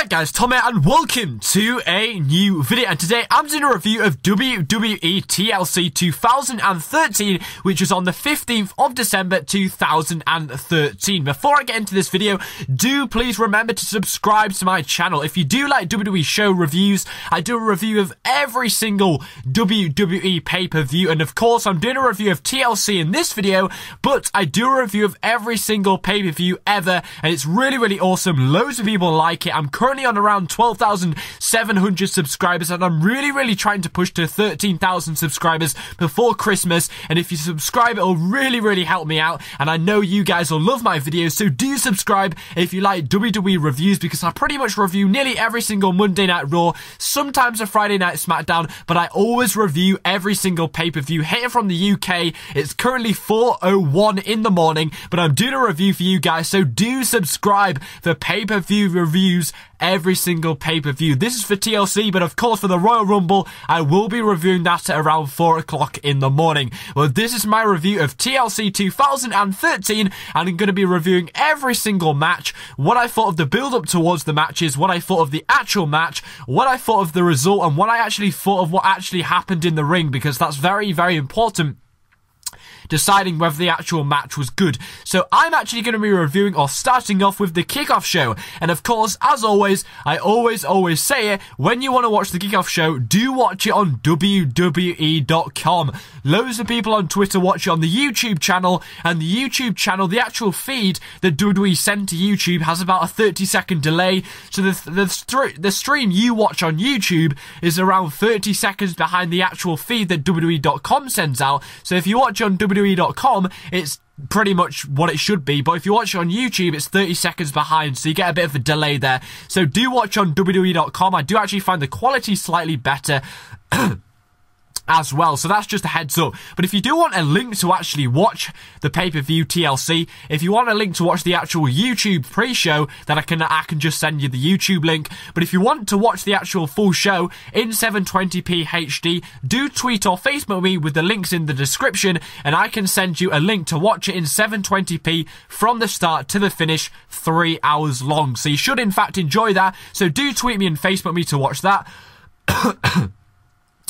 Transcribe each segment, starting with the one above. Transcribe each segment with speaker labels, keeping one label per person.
Speaker 1: Alright guys, Tom here and welcome to a new video, and today I'm doing a review of WWE TLC 2013, which was on the 15th of December 2013. Before I get into this video, do please remember to subscribe to my channel. If you do like WWE show reviews, I do a review of every single WWE pay-per-view, and of course I'm doing a review of TLC in this video, but I do a review of every single pay-per-view ever, and it's really awesome. Loads of people like it. I'm currently on around 12,700 subscribers, and I'm really trying to push to 13,000 subscribers before Christmas, and if you subscribe, it'll really help me out, and I know you guys will love my videos, so do subscribe if you like WWE reviews, because I pretty much review nearly every single Monday Night Raw, sometimes a Friday Night SmackDown, but I always review every single pay-per-view. Here from the UK, it's currently 4:01 in the morning, but I'm doing a review for you guys, so do subscribe for pay-per-view reviews every single pay-per-view. This is for TLC, but of course for the Royal Rumble, I will be reviewing that at around 4 o'clock in the morning. Well, this is my review of TLC 2013, and I'm going to be reviewing every single match, what I thought of the build-up towards the matches, what I thought of the actual match, what I thought of the result, and what I actually thought of what actually happened in the ring, because that's very important, deciding whether the actual match was good. So I'm actually going to be reviewing or starting off with the Kickoff show. And of course, as always, I always say it, when you want to watch the Kickoff show, do watch it on WWE.com. Loads of people on Twitter watch it on the YouTube channel, and the YouTube channel, the actual feed that WWE send to YouTube has about a 30-second delay. So the stream you watch on YouTube is around 30 seconds behind the actual feed that WWE.com sends out. So if you watch on WWE.com, it's pretty much what it should be, but if you watch it on YouTube, it's 30 seconds behind, so you get a bit of a delay there. So do watch on WWE.com. I do actually find the quality slightly better as well, so that's just a heads up. But if you do want a link to actually watch the pay-per-view TLC, if you want a link to watch the actual YouTube pre-show, then I can just send you the YouTube link. But if you want to watch the actual full show in 720p HD, do tweet or Facebook me with the links in the description, and I can send you a link to watch it in 720p from the start to the finish, 3 hours long. So you should in fact enjoy that, so do tweet me and Facebook me to watch that.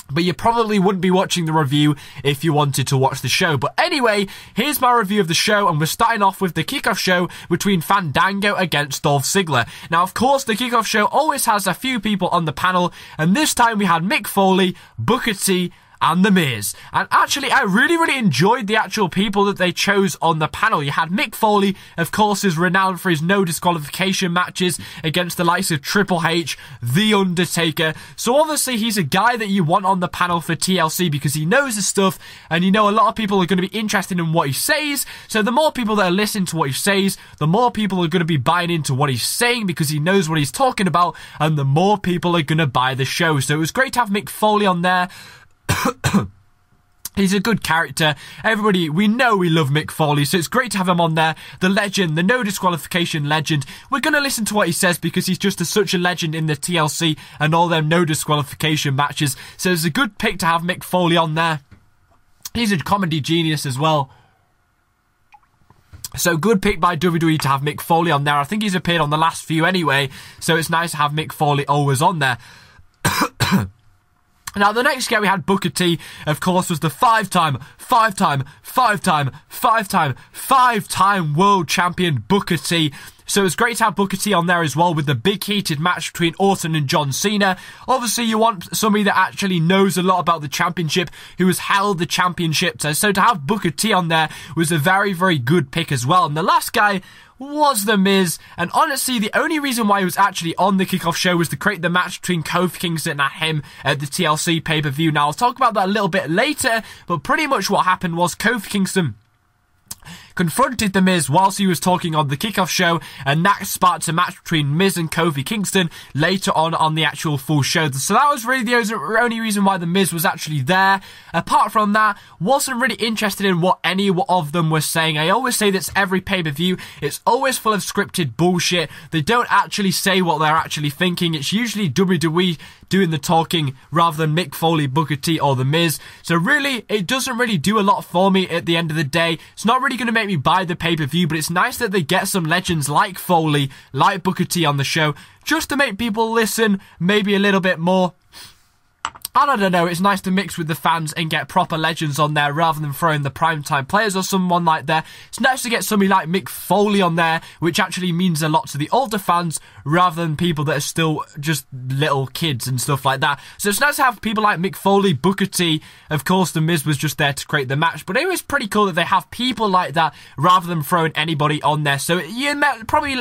Speaker 1: But you probably wouldn't be watching the review if you wanted to watch the show. But anyway, here's my review of the show, and we're starting off with the Kickoff show between Fandango against Dolph Ziggler. Now, of course, the Kickoff show always has a few people on the panel, and this time we had Mick Foley, Booker T, and The Miz. And actually, I really enjoyed the actual people that they chose on the panel. You had Mick Foley, of course, is renowned for his no disqualification matches against the likes of Triple H, The Undertaker. So obviously, he's a guy that you want on the panel for TLC because he knows his stuff, and you know a lot of people are going to be interested in what he says. So the more people that are listening to what he says, the more people are going to be buying into what he's saying because he knows what he's talking about, and the more people are going to buy the show. So it was great to have Mick Foley on there. He's a good character. Everybody, we know we love Mick Foley, so it's great to have him on there. The legend, the no disqualification legend. We're going to listen to what he says because he's just such a legend in the TLC and all them no disqualification matches. So it's a good pick to have Mick Foley on there. He's a comedy genius as well. So good pick by WWE to have Mick Foley on there. I think he's appeared on the last few anyway, so it's nice to have Mick Foley always on there. Now, the next guy we had, Booker T, of course, was the five-time world champion Booker T. So it's great to have Booker T on there as well with the big heated match between Orton and John Cena. Obviously, you want somebody that actually knows a lot about the championship, who has held the championship. So to have Booker T on there was a very good pick as well. And the last guy was The Miz, and honestly, the only reason why he was actually on the Kickoff show was to create the match between Kofi Kingston and him at the TLC pay-per-view. Now, I'll talk about that a little bit later, but pretty much what happened was Kofi Kingston confronted The Miz whilst he was talking on the Kickoff show, and that sparked a match between Miz and Kofi Kingston later on the actual full show. So that was really the only reason why The Miz was actually there. Apart from that, wasn't really interested in what any of them were saying. I always say this every pay-per-view, it's always full of scripted bullshit. They don't actually say what they're actually thinking. It's usually WWE doing the talking rather than Mick Foley, Booker T, or The Miz. So really, it doesn't really do a lot for me at the end of the day. It's not really really going to make me buy the pay-per-view, but it's nice that they get some legends like Foley, like Booker T on the show, just to make people listen maybe a little bit more. And I don't know, it's nice to mix with the fans and get proper legends on there rather than throwing the primetime players or someone like that. It's nice to get somebody like Mick Foley on there, which actually means a lot to the older fans rather than people that are still just little kids and stuff like that. So it's nice to have people like Mick Foley, Booker T. Of course, The Miz was just there to create the match, but it was pretty cool that they have people like that rather than throwing anybody on there. So you're probably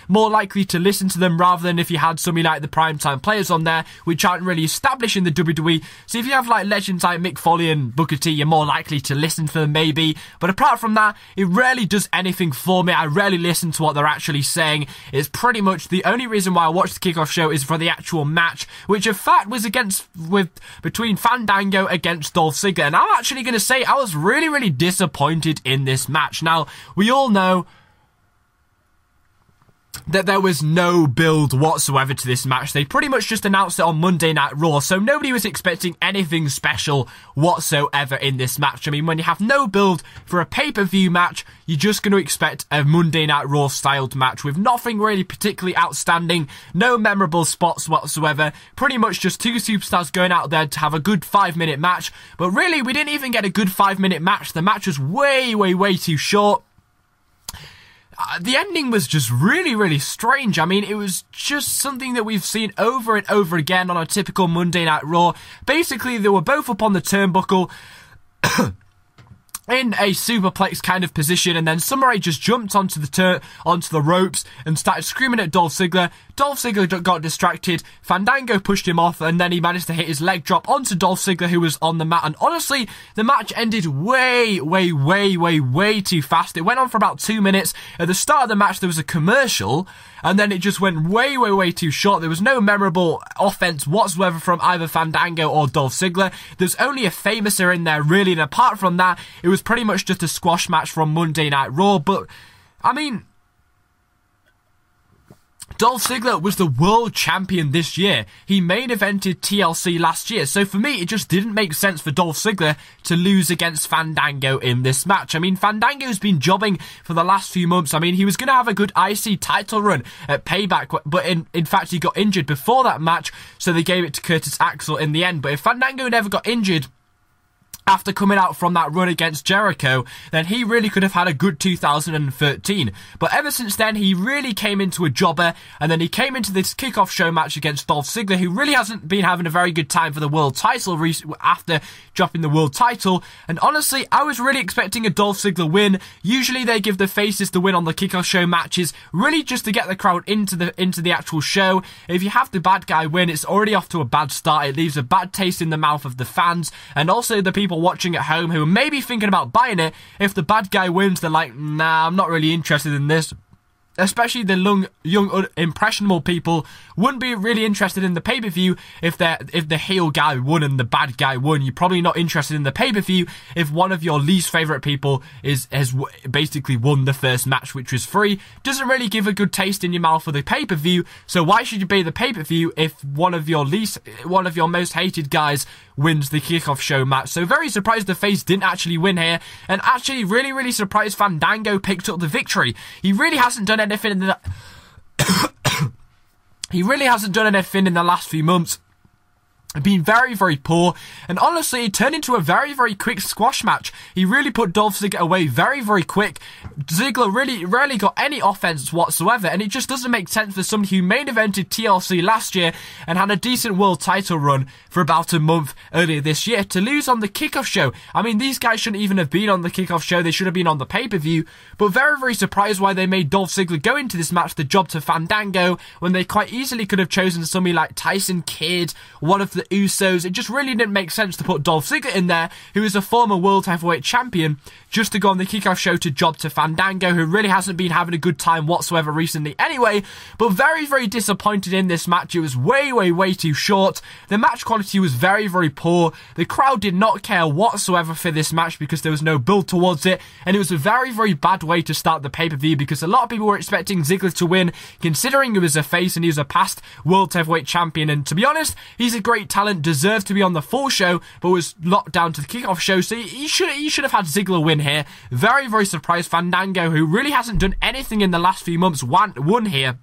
Speaker 1: more likely to listen to them rather than if you had somebody like the primetime players on there, which aren't really established in the WWE. So if you have like legends like Mick Foley and Booker T, you're more likely to listen to them maybe. But apart from that, it rarely does anything for me. I rarely listen to what they're actually saying. It's pretty much the only reason why I watch the Kickoff show is for the actual match, which in fact was between Fandango against Dolph Ziggler. And I'm actually going to say I was really, really disappointed in this match. Now, we all know that there was no build whatsoever to this match. They pretty much just announced it on Monday Night Raw, so nobody was expecting anything special whatsoever in this match. I mean, when you have no build for a pay-per-view match, you're just going to expect a Monday Night Raw styled match with nothing really particularly outstanding, no memorable spots whatsoever, pretty much just two superstars going out there to have a good 5-minute match. But really, we didn't even get a good 5-minute match. The match was way, way, way too short. The ending was just really, really strange. I mean, it was just something that we've seen over and over again on a typical Monday Night Raw. Basically, they were both up on the turnbuckle in a superplex kind of position, and then Samurai just jumped onto the ropes and started screaming at Dolph Ziggler. Dolph Ziggler got distracted, Fandango pushed him off, and then he managed to hit his leg drop onto Dolph Ziggler, who was on the mat. And honestly, the match ended way, way, way, way, way too fast. It went on for about 2 minutes. At the start of the match, there was a commercial, and then it just went way, way, way too short. There was no memorable offense whatsoever from either Fandango or Dolph Ziggler. There's only a famouser in there, really, and apart from that, it was pretty much just a squash match from Monday Night Raw. But, I mean, Dolph Ziggler was the world champion this year. He main evented TLC last year. So for me, it just didn't make sense for Dolph Ziggler to lose against Fandango in this match. I mean, Fandango's been jobbing for the last few months. I mean, he was going to have a good IC title run at Payback, but in fact, he got injured before that match, so they gave it to Curtis Axel in the end. But if Fandango never got injured after coming out from that run against Jericho, then he really could have had a good 2013. But ever since then, he really came into a jobber, and then he came into this Kickoff show match against Dolph Ziggler, who really hasn't been having a very good time for the world title after dropping the world title. And honestly, I was really expecting a Dolph Ziggler win. Usually they give the faces the win on the Kickoff show matches, really just to get the crowd into the actual show. If you have the bad guy win, it's already off to a bad start. It leaves a bad taste in the mouth of the fans, and also the people watching at home who are maybe thinking about buying it. If the bad guy wins, they're like, nah, I'm not really interested in this. Especially the young, impressionable people wouldn't be really interested in the pay-per-view if the heel guy won and the bad guy won. You're probably not interested in the pay-per-view if one of your least favourite people has basically won the first match, which was free. Doesn't really give a good taste in your mouth for the pay-per-view, so why should you buy the pay-per-view if one of your most hated guys wins the Kickoff show match? So very surprised the face didn't actually win here, and actually really, really surprised Fandango picked up the victory. He really hasn't done anything in the he really hasn't done anything in the last few months. Been very, very poor, and honestly, it turned into a very, very quick squash match. He really put Dolph Ziggler away very, very quick. Ziggler really rarely got any offense whatsoever, and it just doesn't make sense for somebody who main evented TLC last year and had a decent world title run for about a month earlier this year to lose on the Kickoff show. I mean, these guys shouldn't even have been on the Kickoff show. They should have been on the pay-per-view, but very, very surprised why they made Dolph Ziggler go into this match the job to Fandango when they quite easily could have chosen somebody like Tyson Kidd, one of the Usos. It just really didn't make sense to put Dolph Ziggler in there, who is a former World Heavyweight Champion, just to go on the Kickoff show to job to Fandango, who really hasn't been having a good time whatsoever recently anyway. But very, very disappointed in this match. It was way, way, way too short. The match quality was very, very poor. The crowd did not care whatsoever for this match because there was no build towards it, and it was a very, very bad way to start the pay-per-view because a lot of people were expecting Ziggler to win, considering he was a face and he was a past World Heavyweight Champion, and to be honest, he's a great talent, deserved to be on the full show, but was locked down to the kickoff show, so he should have had Ziggler win here. Very, very surprised. Fandango, who really hasn't done anything in the last few months, won here.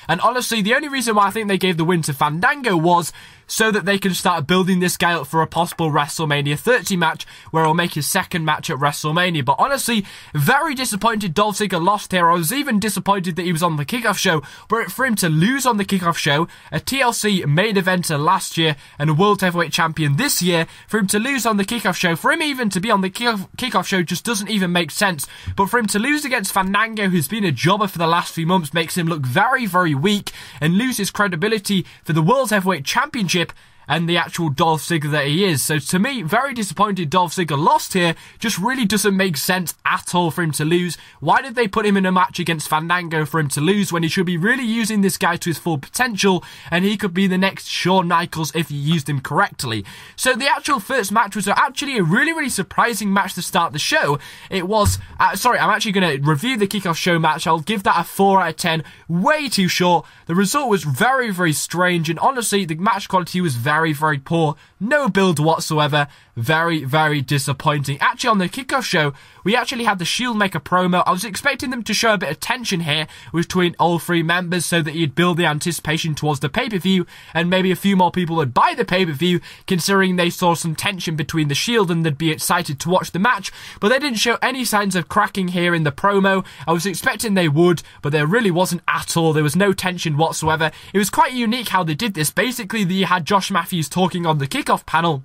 Speaker 1: And honestly, the only reason why I think they gave the win to Fandango was so that they can start building this guy up for a possible WrestleMania 30 match, where he'll make his second match at WrestleMania. But honestly, very disappointed Dolph Ziggler lost here. I was even disappointed that he was on the kickoff show, but for him to lose on the kickoff show, a TLC main eventer last year and a World Heavyweight Champion this year, for him to lose on the kickoff show, for him even to be on the kickoff show just doesn't even make sense. But for him to lose against Fandango, who's been a jobber for the last few months, makes him look very, very weak and lose his credibility for the World Heavyweight Championship and the actual Dolph Ziggler that he is. So to me, very disappointed Dolph Ziggler lost here. Just really doesn't make sense at all for him to lose. Why did they put him in a match against Fandango for him to lose when he should be really using this guy to his full potential, and he could be the next Shawn Michaels if you used him correctly. So the actual first match was actually a really, really surprising match to start the show. It was, sorry, I'm actually going to review the kickoff show match. I'll give that a 4 out of 10. Way too short. The result was very, very strange, and honestly, the match quality was very, very poor. No build whatsoever. Very, very disappointing. Actually, on the kickoff show, we actually had the Shield make a promo. I was expecting them to show a bit of tension here between all three members so that you'd build the anticipation towards the pay-per-view, and maybe a few more people would buy the pay-per-view, considering they saw some tension between the Shield and they'd be excited to watch the match. But they didn't show any signs of cracking here in the promo. I was expecting they would, but there really wasn't at all. There was no tension whatsoever. It was quite unique how they did this. Basically, you had Josh Matthews talking on the kickoff panel,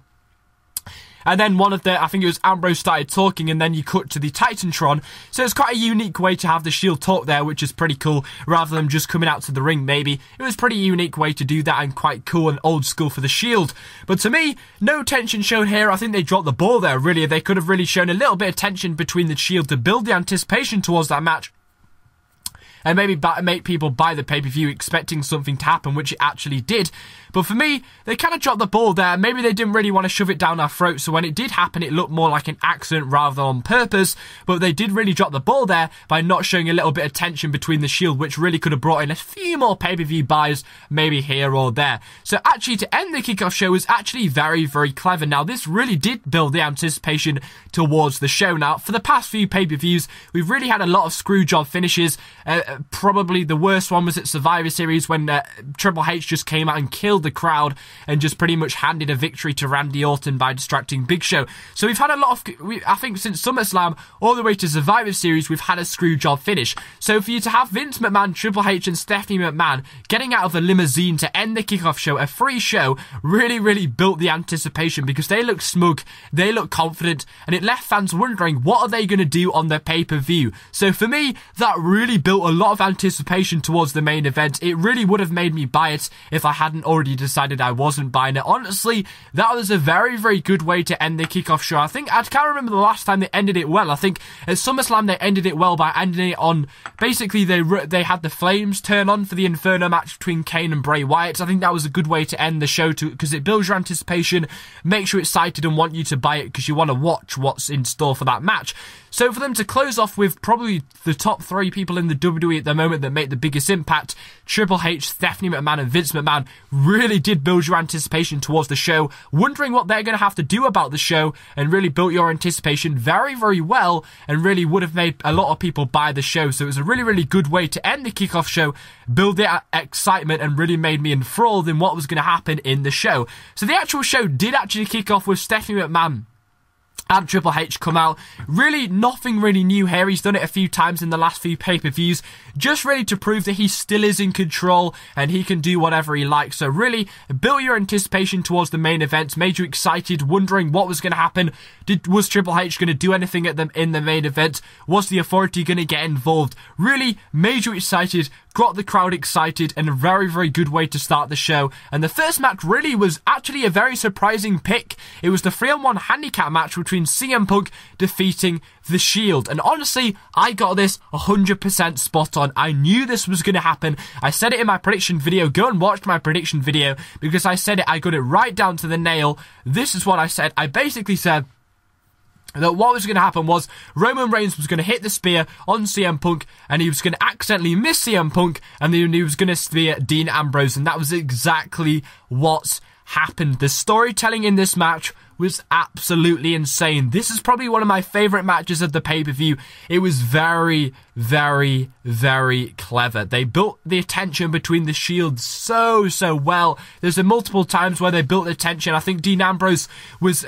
Speaker 1: and then one of the, I think it was Ambrose, started talking, and then you cut to the Titantron. So it's quite a unique way to have the Shield talk there, which is pretty cool, rather than just coming out to the ring, maybe. It was a pretty unique way to do that, and quite cool and old school for the Shield. But to me, no tension shown here. I think they dropped the ball there, really. They could have really shown a little bit of tension between the Shield to build the anticipation towards that match, and maybe make people buy the pay-per-view expecting something to happen, which it actually did. But for me, they kind of dropped the ball there. Maybe they didn't really want to shove it down our throats, so when it did happen, it looked more like an accident rather than on purpose. But they did really drop the ball there by not showing a little bit of tension between the Shield, which really could have brought in a few more pay-per-view buys, maybe here or there. So actually, to end the kickoff show was actually very, very clever. Now, this really did build the anticipation towards the show. Now, for the past few pay-per-views, we've really had a lot of screw job finishes. Probably the worst one was at Survivor Series when Triple H just came out and killed the crowd and just pretty much handed a victory to Randy Orton by distracting Big Show. So we've had a lot of, I think since SummerSlam all the way to Survivor Series, we've had a screw job finish. So for you to have Vince McMahon, Triple H and Stephanie McMahon getting out of a limousine to end the kickoff show, a free show, really, really built the anticipation, because they look smug, they look confident, and it left fans wondering what are they going to do on their pay-per-view. So for me, that really built a lot of anticipation towards the main event. It really would have made me buy it if I hadn't already decided I wasn't buying it. Honestly, that was a very, very good way to end the kickoff show. I can't remember the last time they ended it well. I think at SummerSlam they ended it well by ending it on, basically they had the flames turn on for the Inferno match between Kane and Bray Wyatt. I think that was a good way to end the show too, because it builds your anticipation, makes you excited and want you to buy it because you want to watch what's in store for that match. So for them to close off with probably the top 3 people in the WWE at the moment that make the biggest impact, Triple H, Stephanie McMahon and Vince McMahon, really did build your anticipation towards the show, wondering what they're going to have to do about the show, and really built your anticipation very, very well, and really would have made a lot of people buy the show. So it was a really, really good way to end the kickoff show, build the excitement, and really made me enthralled in what was going to happen in the show. So the actual show did actually kick off with Stephanie McMahon and Triple H come out. Really nothing really new here. He's done it a few times in the last few pay-per-views, just ready to prove that he still is in control and he can do whatever he likes. So really built your anticipation towards the main event, made you excited, wondering what was going to happen. Was Triple H going to do anything at them in the main event? Was the Authority going to get involved? Really made you excited, got the crowd excited, and a very, very good way to start the show. And the first match really was actually a very surprising pick. It was the 3-on-1 handicap match between CM Punk defeating The Shield. And honestly, I got this 100% spot on. I knew this was going to happen. I said it in my prediction video. Go and watch my prediction video, because I said it. I got it right down to the nail. This is what I said. I basically said that what was going to happen was Roman Reigns was going to hit the spear on CM Punk, and he was going to accidentally miss CM Punk, and then he was going to spear Dean Ambrose, and that was exactly what happened. The storytelling in this match was absolutely insane. This is probably one of my favourite matches of the pay-per-view. It was very, very, very clever. They built the tension between the Shield so well. There's multiple times where they built the tension. I think Dean Ambrose was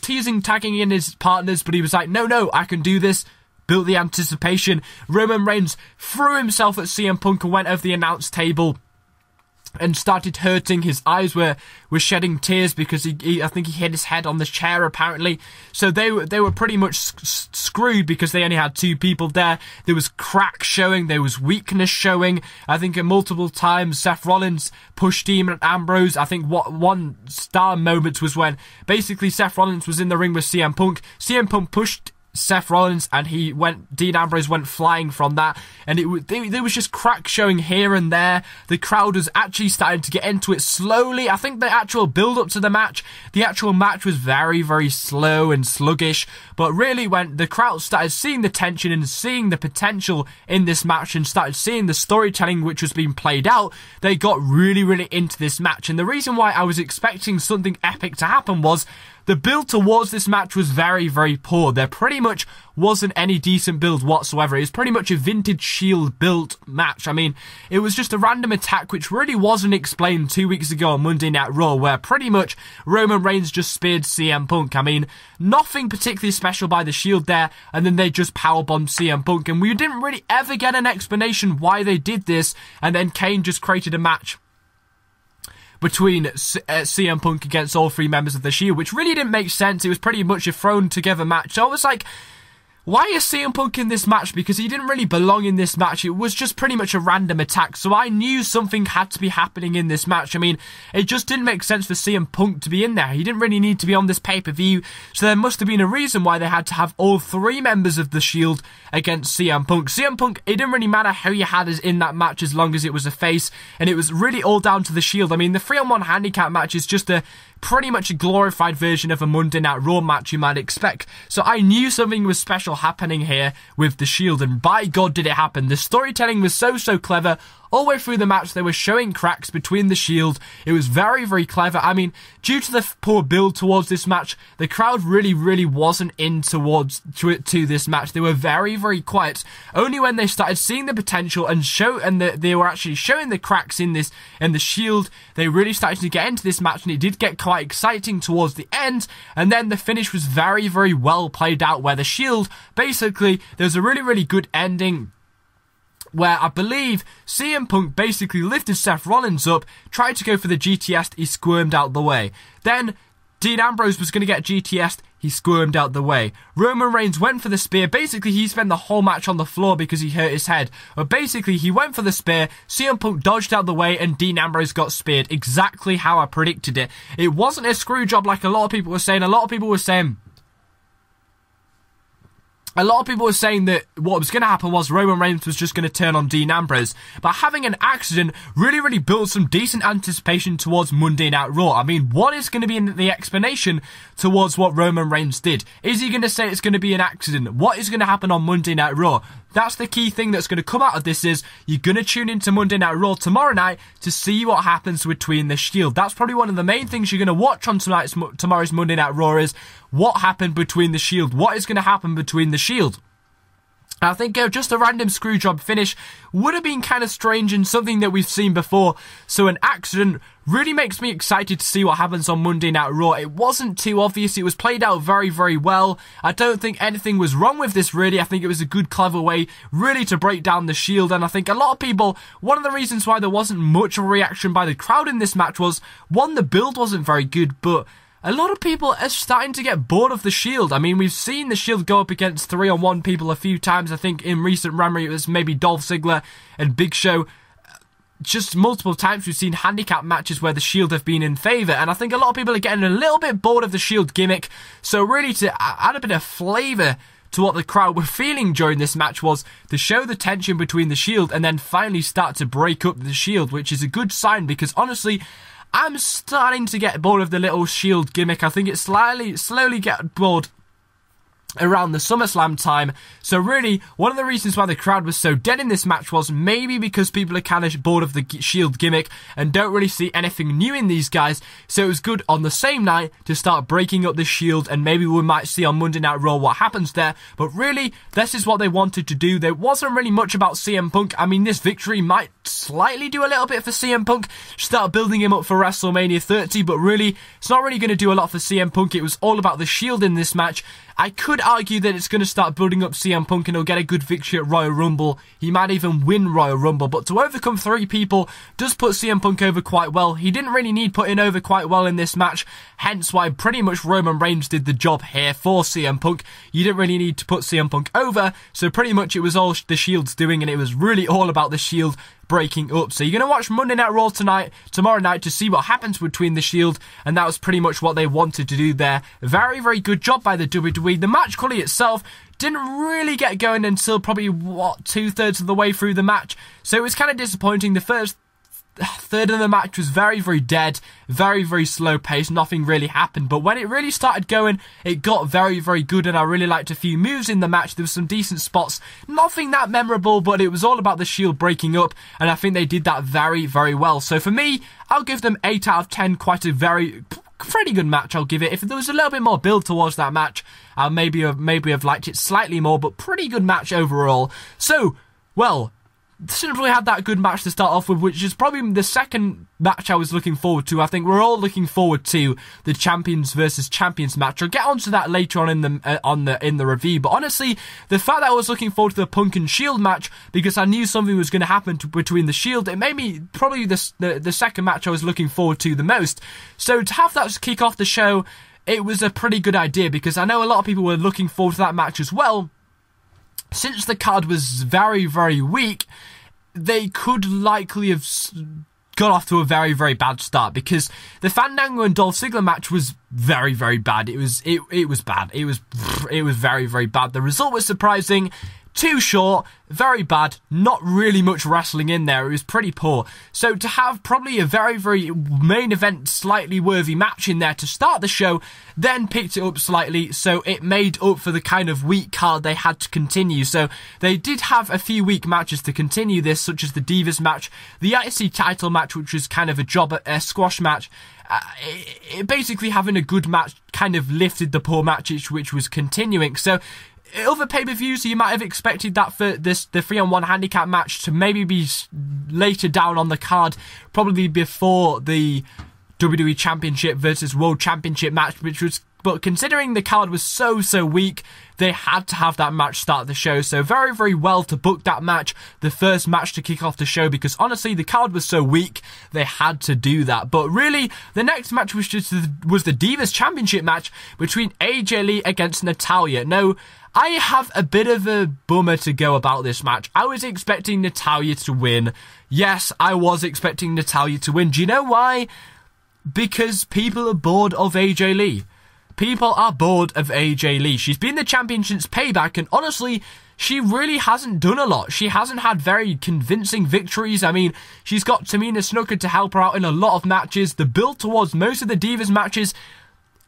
Speaker 1: teasing, tagging in his partners, but he was like, no, I can do this. Built the anticipation. Roman Reigns threw himself at CM Punk and went over the announce table and started hurting. His eyes were shedding tears because I think he hit his head on the chair apparently. So they were pretty much screwed because they only had 2 people there. There was cracks showing, there was weakness showing. I think at multiple times Seth Rollins pushed Demon Ambrose. I think one star moment was when basically Seth Rollins was in the ring with CM Punk. CM Punk pushed Seth Rollins and Dean Ambrose went flying from that, and there was just cracks showing here and there. The crowd was actually starting to get into it slowly. I think the actual build up to the match was very, very slow and sluggish, but really when the crowd started seeing the tension and seeing the potential in this match and started seeing the storytelling which was being played out, they got really, really into this match. And the reason why I was expecting something epic to happen was the build towards this match was very, very poor. There pretty much wasn't any decent build whatsoever. It was pretty much a vintage Shield built match. I mean, it was just a random attack which really wasn't explained 2 weeks ago on Monday Night Raw, where pretty much Roman Reigns just speared CM Punk. I mean, nothing particularly special by the Shield there, and then they just powerbombed CM Punk, and we didn't really ever get an explanation why they did this, and then Kane just created a match between CM Punk against all 3 members of the Shield, which really didn't make sense. It was pretty much a thrown together match. So I was like, why is CM Punk in this match? Because he didn't really belong in this match. It was just pretty much a random attack. So I knew something had to be happening in this match. I mean, it just didn't make sense for CM Punk to be in there. He didn't really need to be on this pay-per-view. So there must have been a reason why they had to have all 3 members of the Shield against CM Punk. CM Punk, it didn't really matter how you had us in that match as long as it was a face. And it was really all down to the Shield. I mean, the 3-on-1 handicap match is just pretty much a glorified version of a Monday Night Raw match you might expect. So I knew something was special happening here with the Shield, and by God did it happen. The storytelling was so clever. All the way through the match, they were showing cracks between the Shield. It was very, very clever. I mean, due to the poor build towards this match, the crowd really wasn't in to this match. They were very, very quiet. Only when they started seeing the potential and they were actually showing the cracks in the Shield, they really started to get into this match, and it did get quite exciting towards the end. And then the finish was very, very well played out, where the Shield, basically, there's a really, really good ending where I believe CM Punk basically lifted Seth Rollins up, tried to go for the GTS, he squirmed out the way. Then Dean Ambrose was going to get GTS, he squirmed out the way. Roman Reigns went for the spear. Basically, he spent the whole match on the floor because he hurt his head. But basically, he went for the spear, CM Punk dodged out the way, and Dean Ambrose got speared. Exactly how I predicted it. It wasn't a screw job like a lot of people were saying. A lot of people were saying that what was going to happen was Roman Reigns was just going to turn on Dean Ambrose. But having an accident really built some decent anticipation towards Monday Night Raw. I mean, what is going to be the explanation towards what Roman Reigns did? Is he going to say it's going to be an accident? What is going to happen on Monday Night Raw? That's the key thing that's going to come out of this, is you're going to tune into Monday Night Raw tomorrow night to see what happens between the Shield. That's probably one of the main things you're going to watch on tomorrow's Monday Night Raw, is what happened between the Shield. What is going to happen between the Shield? I think just a random screwjob finish would have been kind of strange and something that we've seen before. So an accident really makes me excited to see what happens on Monday Night Raw. It wasn't too obvious. It was played out very, very well. I don't think anything was wrong with this, really. I think it was a good, clever way, really, to break down the Shield. And I think a lot of people, one of the reasons why there wasn't much of a reaction by the crowd in this match was, one, the build wasn't very good, but a lot of people are starting to get bored of the Shield. I mean, we've seen the Shield go up against 3-on-1 people a few times. I think in recent memory it was maybe Dolph Ziggler and Big Show. Just multiple times we've seen handicap matches where the Shield have been in favour, and I think a lot of people are getting a little bit bored of the Shield gimmick. So really, to add a bit of flavour to what the crowd were feeling during this match, was to show the tension between the Shield and then finally start to break up the Shield, which is a good sign, because honestly, I'm starting to get bored of the little Shield gimmick. I think it's slowly get bored around the SummerSlam time. So really, one of the reasons why the crowd was so dead in this match was maybe because people are kind of bored of the Shield gimmick and don't really see anything new in these guys. So it was good on the same night to start breaking up the Shield, and maybe we might see on Monday Night Raw what happens there. But really, this is what they wanted to do. There wasn't really much about CM Punk. I mean, this victory might slightly do a little bit for CM Punk, start building him up for WrestleMania 30, but really, it's not really going to do a lot for CM Punk. It was all about the Shield in this match. I could argue that it's going to start building up CM Punk and he'll get a good victory at Royal Rumble. He might even win Royal Rumble, but to overcome 3 people does put CM Punk over quite well. He didn't really need putting over quite well in this match, hence why pretty much Roman Reigns did the job here for CM Punk. You didn't really need to put CM Punk over, so pretty much it was all the Shield's doing, and it was really all about the Shield breaking up. So you're going to watch Monday Night Raw tomorrow night to see what happens between the Shield, and that was pretty much what they wanted to do there. Very, very good job by the WWE. The match quality itself didn't really get going until probably, 2/3 of the way through the match. So it was kind of disappointing. The first third of the match was very, very dead, very, very slow pace, nothing really happened, but when it really started going, it got very, very good, and I really liked a few moves in the match. There were some decent spots, nothing that memorable, but it was all about the Shield breaking up, and I think they did that very, very well. So for me, I'll give them 8 out of 10, quite a pretty good match, I'll give it. If there was a little bit more build towards that match, I'll maybe have liked it slightly more, but pretty good match overall. So, well, simply had that good match to start off with, which is probably the second match I was looking forward to. I think we're all looking forward to the Champions versus Champions match. I'll get onto that later on in the review, but honestly, the fact that I was looking forward to the Punk and Shield match because I knew something was going to happen between the Shield, it made me probably the second match I was looking forward to the most. So to have that kick off the show, it was a pretty good idea because I know a lot of people were looking forward to that match as well. Since the card was very, very weak, they could likely have got off to a very, very bad start because the Fandango and Dolph Ziggler match was very, very bad. It was bad. It was very, very bad. The result was surprising. Too short, very bad, not really much wrestling in there, it was pretty poor. So to have probably a very, very main event, slightly worthy match in there to start the show, then picked it up slightly, so it made up for the kind of weak card they had to continue. So they did have a few weak matches to continue this, such as the Divas match, the IC title match, which was kind of a squash match. Basically having a good match kind of lifted the poor match, which was continuing. So other pay-per-views, you might have expected that for the 3-on-1 handicap match to maybe be later down on the card, probably before the WWE Championship versus World Championship match, but considering the card was so weak, they had to have that match start the show. So very, very well to book that match, the first match to kick off the show, because honestly, the card was so weak, they had to do that. But really, the next match was the Divas Championship match between AJ Lee against Natalya. Now, I have a bit of a bummer to go about this match. I was expecting Natalya to win. Yes, I was expecting Natalya to win. Do you know why? Because people are bored of AJ Lee. People are bored of AJ Lee. She's been the champion since Payback, and honestly, she really hasn't done a lot. She hasn't had very convincing victories. I mean, she's got Tamina Snuka to help her out in a lot of matches. The build towards most of the Divas matches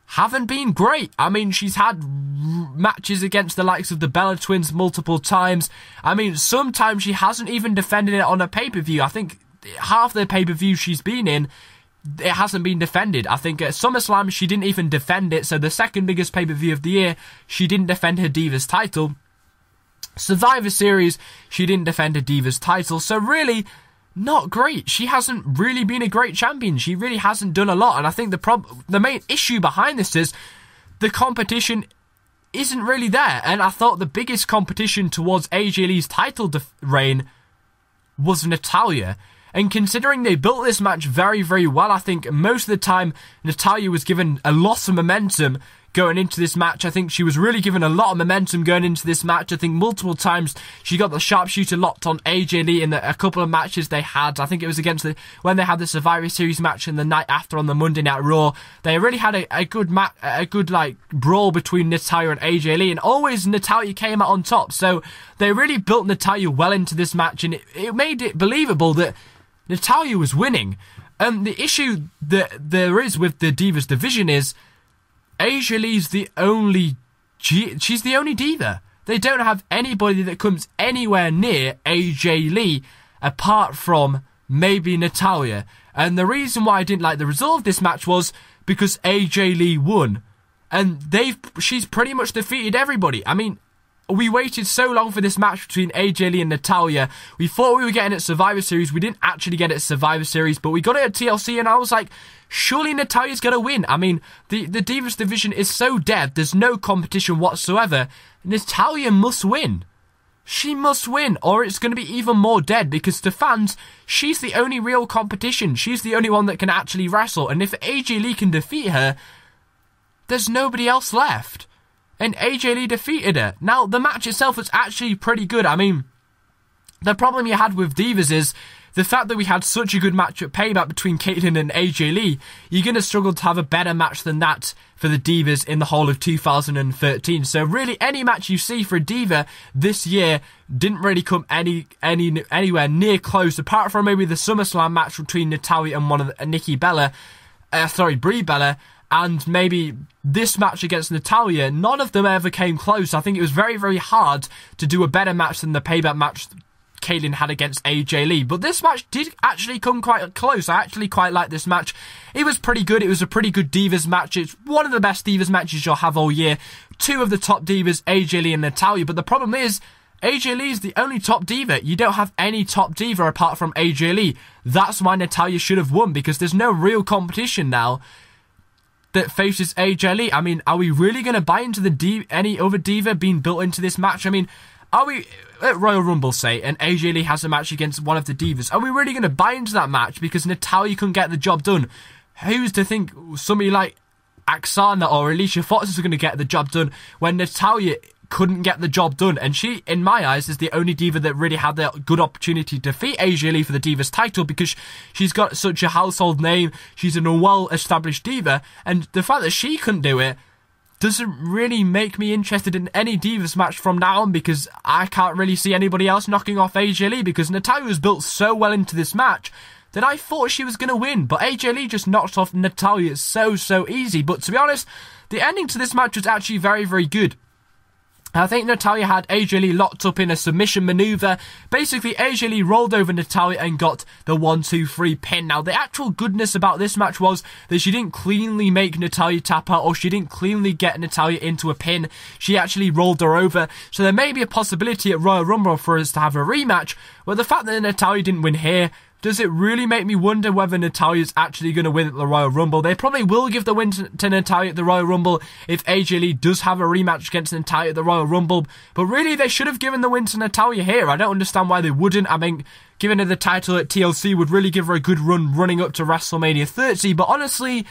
Speaker 1: haven't been great. I mean, she's had matches against the likes of the Bella Twins multiple times. I mean, sometimes she hasn't even defended it on a pay-per-view. I think half the pay-per-view she's been in, it hasn't been defended. I think at SummerSlam, she didn't even defend it. So the second biggest pay-per-view of the year, she didn't defend her Divas title. Survivor Series, she didn't defend her Divas title. So really, not great. She hasn't really been a great champion. She really hasn't done a lot. And I think the main issue behind this is the competition isn't really there. And I thought the biggest competition towards AJ Lee's title reign was Natalya. And considering they built this match very, very well, I think most of the time Natalya was given a lot of momentum going into this match. I think she was really given a lot of momentum going into this match. I think multiple times she got the sharpshooter locked on AJ Lee in a couple of matches they had. I think it was against when they had the Survivor Series match and the night after on the Monday Night Raw. They really had a good brawl between Natalya and AJ Lee, and always Natalya came out on top. So they really built Natalya well into this match, and it made it believable that Natalya was winning. The issue that there is with the Divas division is AJ Lee's the only she's the only diva. They don't have anybody that comes anywhere near AJ Lee apart from maybe Natalya. And the reason why I didn't like the result of this match was because AJ Lee won. And she's pretty much defeated everybody. I mean, we waited so long for this match between AJ Lee and Natalya. We thought we were getting it at Survivor Series. We didn't actually get it at Survivor Series, but we got it at TLC, and I was like, surely Natalya's going to win. I mean, the Divas division is so dead. There's no competition whatsoever. Natalya must win. She must win, or it's going to be even more dead, because to fans, she's the only real competition. She's the only one that can actually wrestle, and if AJ Lee can defeat her, there's nobody else left. And AJ Lee defeated her. Now, the match itself was actually pretty good. I mean, the problem you had with Divas is the fact that we had such a good match at Payback between Caitlyn and AJ Lee. You're going to struggle to have a better match than that for the Divas in the whole of 2013. So really, any match you see for a Diva this year didn't really come anywhere near close, apart from maybe the SummerSlam match between Natalya and Brie Bella. And maybe this match against Natalya, none of them ever came close. I think it was very, very hard to do a better match than the Payback match Caitlyn had against AJ Lee. But this match did actually come quite close. I actually quite like this match. It was pretty good. It was a pretty good Divas match. It's one of the best Divas matches you'll have all year. Two of the top Divas, AJ Lee and Natalya. But the problem is, AJ Lee is the only top diva. You don't have any top diva apart from AJ Lee. That's why Natalya should have won, because there's no real competition now that faces AJ Lee. I mean, are we really going to buy into any other diva being built into this match? I mean, are we at Royal Rumble, say, and AJ Lee has a match against one of the divas? Are we really going to buy into that match because Natalya couldn't get the job done? Who's to think somebody like Aksana or Alicia Fox is going to get the job done when Natalya couldn't get the job done? And she, in my eyes, is the only diva that really had the good opportunity to defeat AJ Lee for the Divas title, because she's got such a household name. She's a well-established diva, and the fact that she couldn't do it doesn't really make me interested in any Divas match from now on, because I can't really see anybody else knocking off AJ Lee, because Natalya was built so well into this match that I thought she was going to win, but AJ Lee just knocked off Natalya so easy. But to be honest, the ending to this match was actually very, very good. I think Natalya had AJ Lee locked up in a submission maneuver. Basically, AJ Lee rolled over Natalya and got the 1-2-3 pin. Now, the actual goodness about this match was that she didn't cleanly make Natalya tap out, or she didn't cleanly get Natalya into a pin. She actually rolled her over. So there may be a possibility at Royal Rumble for us to have a rematch. But the fact that Natalya didn't win here, does it really make me wonder whether Natalya's actually going to win at the Royal Rumble? They probably will give the win to Natalya at the Royal Rumble if AJ Lee does have a rematch against Natalya at the Royal Rumble. But really, they should have given the win to Natalya here. I don't understand why they wouldn't. I mean, giving her the title at TLC would really give her a good run running up to WrestleMania 30. But honestly,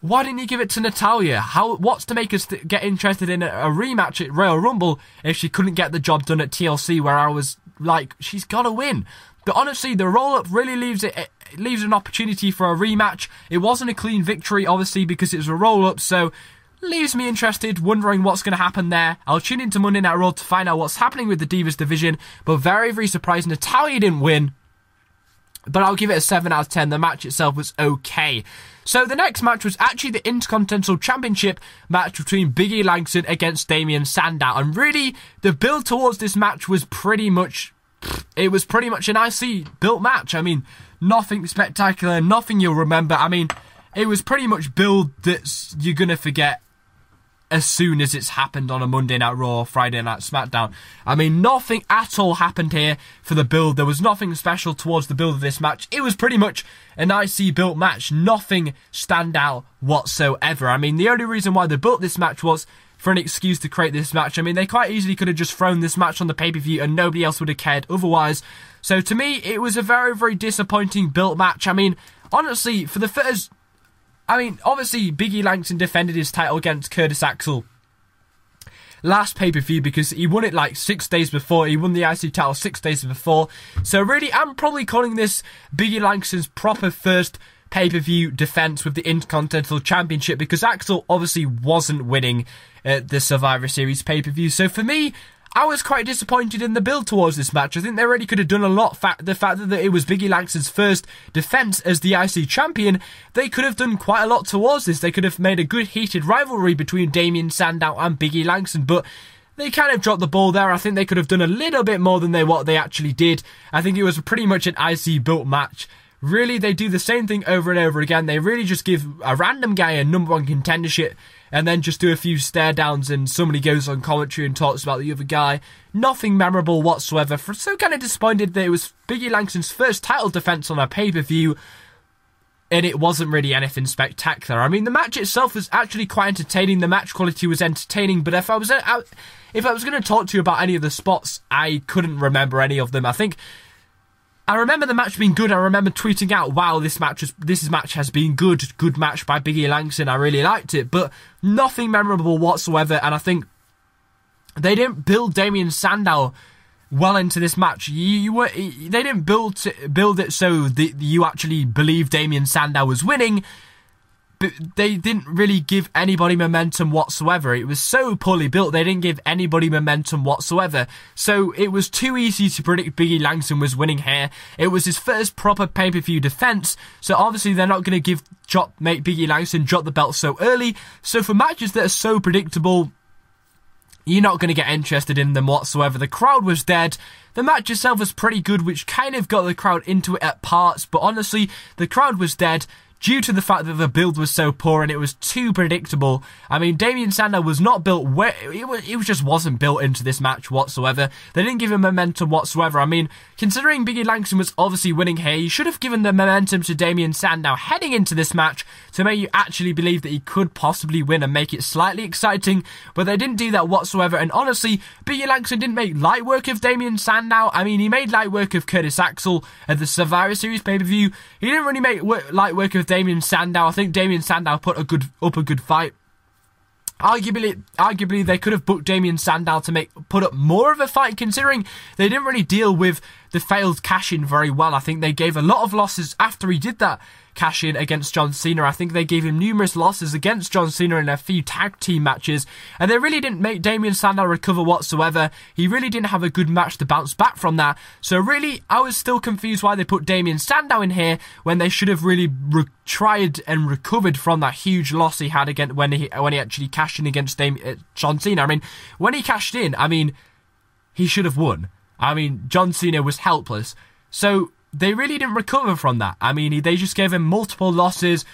Speaker 1: why didn't you give it to Natalya? What's to make us get interested in a rematch at Royal Rumble if she couldn't get the job done at TLC, where I was like, she's got to win? But honestly, the roll-up really leaves an opportunity for a rematch. It wasn't a clean victory, obviously, because it was a roll-up, so leaves me interested, wondering what's going to happen there. I'll tune into Monday Night Raw to find out what's happening with the Divas division, but very, very surprised Natalya didn't win. But I'll give it a 7 out of 10. The match itself was okay. So the next match was actually the Intercontinental Championship match between Big E Langston against Damien Sandow. And really, the build towards this match was pretty much a nicely built match. I mean, nothing spectacular, nothing you'll remember. I mean, it was pretty much build that you're going to forget as soon as it's happened on a Monday Night Raw, Friday Night SmackDown. I mean, nothing at all happened here for the build. There was nothing special towards the build of this match. It was pretty much a nicely built match. Nothing stand out whatsoever. I mean, the only reason why they built this match was for an excuse to create this match. I mean, they quite easily could have just thrown this match on the pay-per-view and nobody else would have cared otherwise. So to me, it was a very, very disappointing built match. I mean, honestly, for the first... I mean, obviously, Big E Langston defended his title against Curtis Axel last pay-per-view because he won it like 6 days before. He won the IC title 6 days before. So really, I'm probably calling this Big E Langston's proper first pay-per-view defense with the Intercontinental Championship, because Axel obviously wasn't winning the Survivor Series pay-per-view. So for me, I was quite disappointed in the build towards this match. I think they really could have done a lot. The fact that it was Biggie Langston's first defense as the IC champion, they could have done quite a lot towards this. They could have made a good heated rivalry between Damien Sandow and Biggie Langston, but they kind of dropped the ball there. I think they could have done a little bit more than what they actually did. I think it was pretty much an IC built match. Really, they do the same thing over and over again. They really just give a random guy a #1 contendership and then just do a few stare downs and somebody goes on commentary and talks about the other guy. Nothing memorable whatsoever. So kind of disappointed that it was Biggie Langston's first title defense on a pay-per-view and it wasn't really anything spectacular. I mean, the match itself was actually quite entertaining. The match quality was entertaining, but if I was going to talk to you about any of the spots, I couldn't remember any of them. I remember the match being good. I remember tweeting out, wow, this match has been good. Good match by Biggie Langston. I really liked it, but nothing memorable whatsoever. And I think they didn't build Damien Sandow well into this match. They didn't build it so that you actually believe Damien Sandow was winning, but they didn't really give anybody momentum whatsoever. It was so poorly built, they didn't give anybody momentum whatsoever. So it was too easy to predict Biggie Langston was winning here. It was his first proper pay-per-view defense, so obviously they're not going to make Biggie Langston drop the belt so early. So for matches that are so predictable, you're not going to get interested in them whatsoever. The crowd was dead. The match itself was pretty good, which kind of got the crowd into it at parts, but honestly, the crowd was dead due to the fact that the build was so poor and it was too predictable. I mean, Damien Sandow was not built it just wasn't built into this match whatsoever. They didn't give him momentum whatsoever. I mean, considering Biggie Langston was obviously winning here, you should have given the momentum to Damien Sandow heading into this match to make you actually believe that he could possibly win and make it slightly exciting, but they didn't do that whatsoever. And honestly, Biggie Langston didn't make light work of Damien Sandow. I mean, he made light work of Curtis Axel at the Survivor Series pay-per-view. He didn't really make light work of Damien Sandow. I think Damien Sandow put up a good fight. Arguably, they could have booked Damien Sandow to put up more of a fight, considering they didn't really deal with the failed cash-in very well. I think they gave a lot of losses after he did that cash-in against John Cena. I think they gave him numerous losses against John Cena in a few tag team matches, and they really didn't make Damien Sandow recover whatsoever. He really didn't have a good match to bounce back from that. So really, I was still confused why they put Damien Sandow in here when they should have really tried and recovered from that huge loss he had again when he actually cashed in against John Cena. I mean, when he cashed in, I mean, he should have won. I mean, John Cena was helpless. So they really didn't recover from that. I mean, they just gave him multiple losses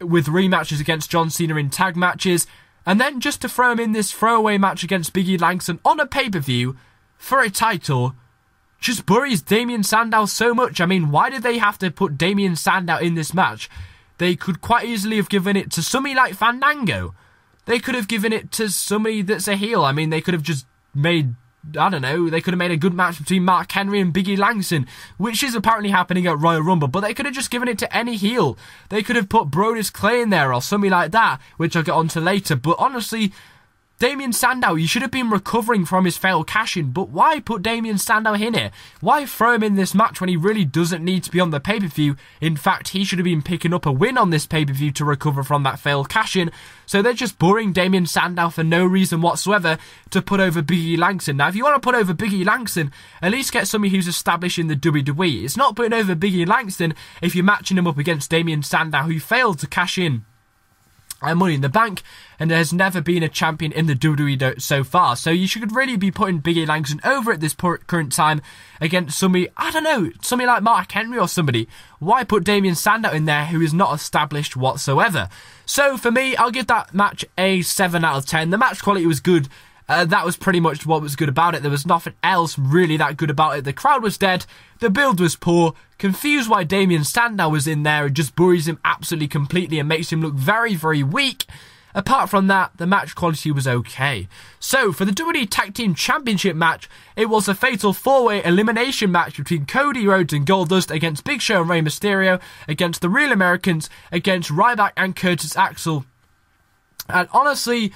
Speaker 1: with rematches against John Cena in tag matches, and then just to throw him in this throwaway match against Biggie Langston on a pay-per-view for a title just buries Damien Sandow so much. I mean, why did they have to put Damien Sandow in this match? They could quite easily have given it to somebody like Fandango. They could have given it to somebody that's a heel. I mean, they could have just made, I don't know, they could have made a good match between Mark Henry and Biggie Langston, which is apparently happening at Royal Rumble, but they could have just given it to any heel. They could have put Brodus Clay in there or something like that, which I'll get onto later. But honestly, Damien Sandow, you should have been recovering from his failed cash-in, but why put Damien Sandow in here? Why throw him in this match when he really doesn't need to be on the pay-per-view? In fact, he should have been picking up a win on this pay-per-view to recover from that failed cash-in. So they're just boring Damien Sandow for no reason whatsoever to put over Biggie Langston. Now, if you want to put over Biggie Langston, at least get somebody who's established in the WWE. It's not putting over Biggie Langston if you're matching him up against Damien Sandow, who failed to cash in Money in the Bank and has never been a champion in the WWE so far. So you should really be putting Biggie Langston over at this current time against somebody, I don't know, somebody like Mark Henry or somebody. Why put Damien Sandow in there who is not established whatsoever? So for me, I'll give that match a 7 out of 10. The match quality was good. That was pretty much what was good about it. There was nothing else really that good about it. The crowd was dead. The build was poor. Confused why Damien Sandow was in there. It just buries him absolutely completely and makes him look very, very weak. Apart from that, the match quality was okay. So, for the WWE Tag Team Championship match, it was a fatal 4-way elimination match between Cody Rhodes and Goldust against Big Show and Rey Mysterio, against the Real Americans, against Ryback and Curtis Axel. And honestly,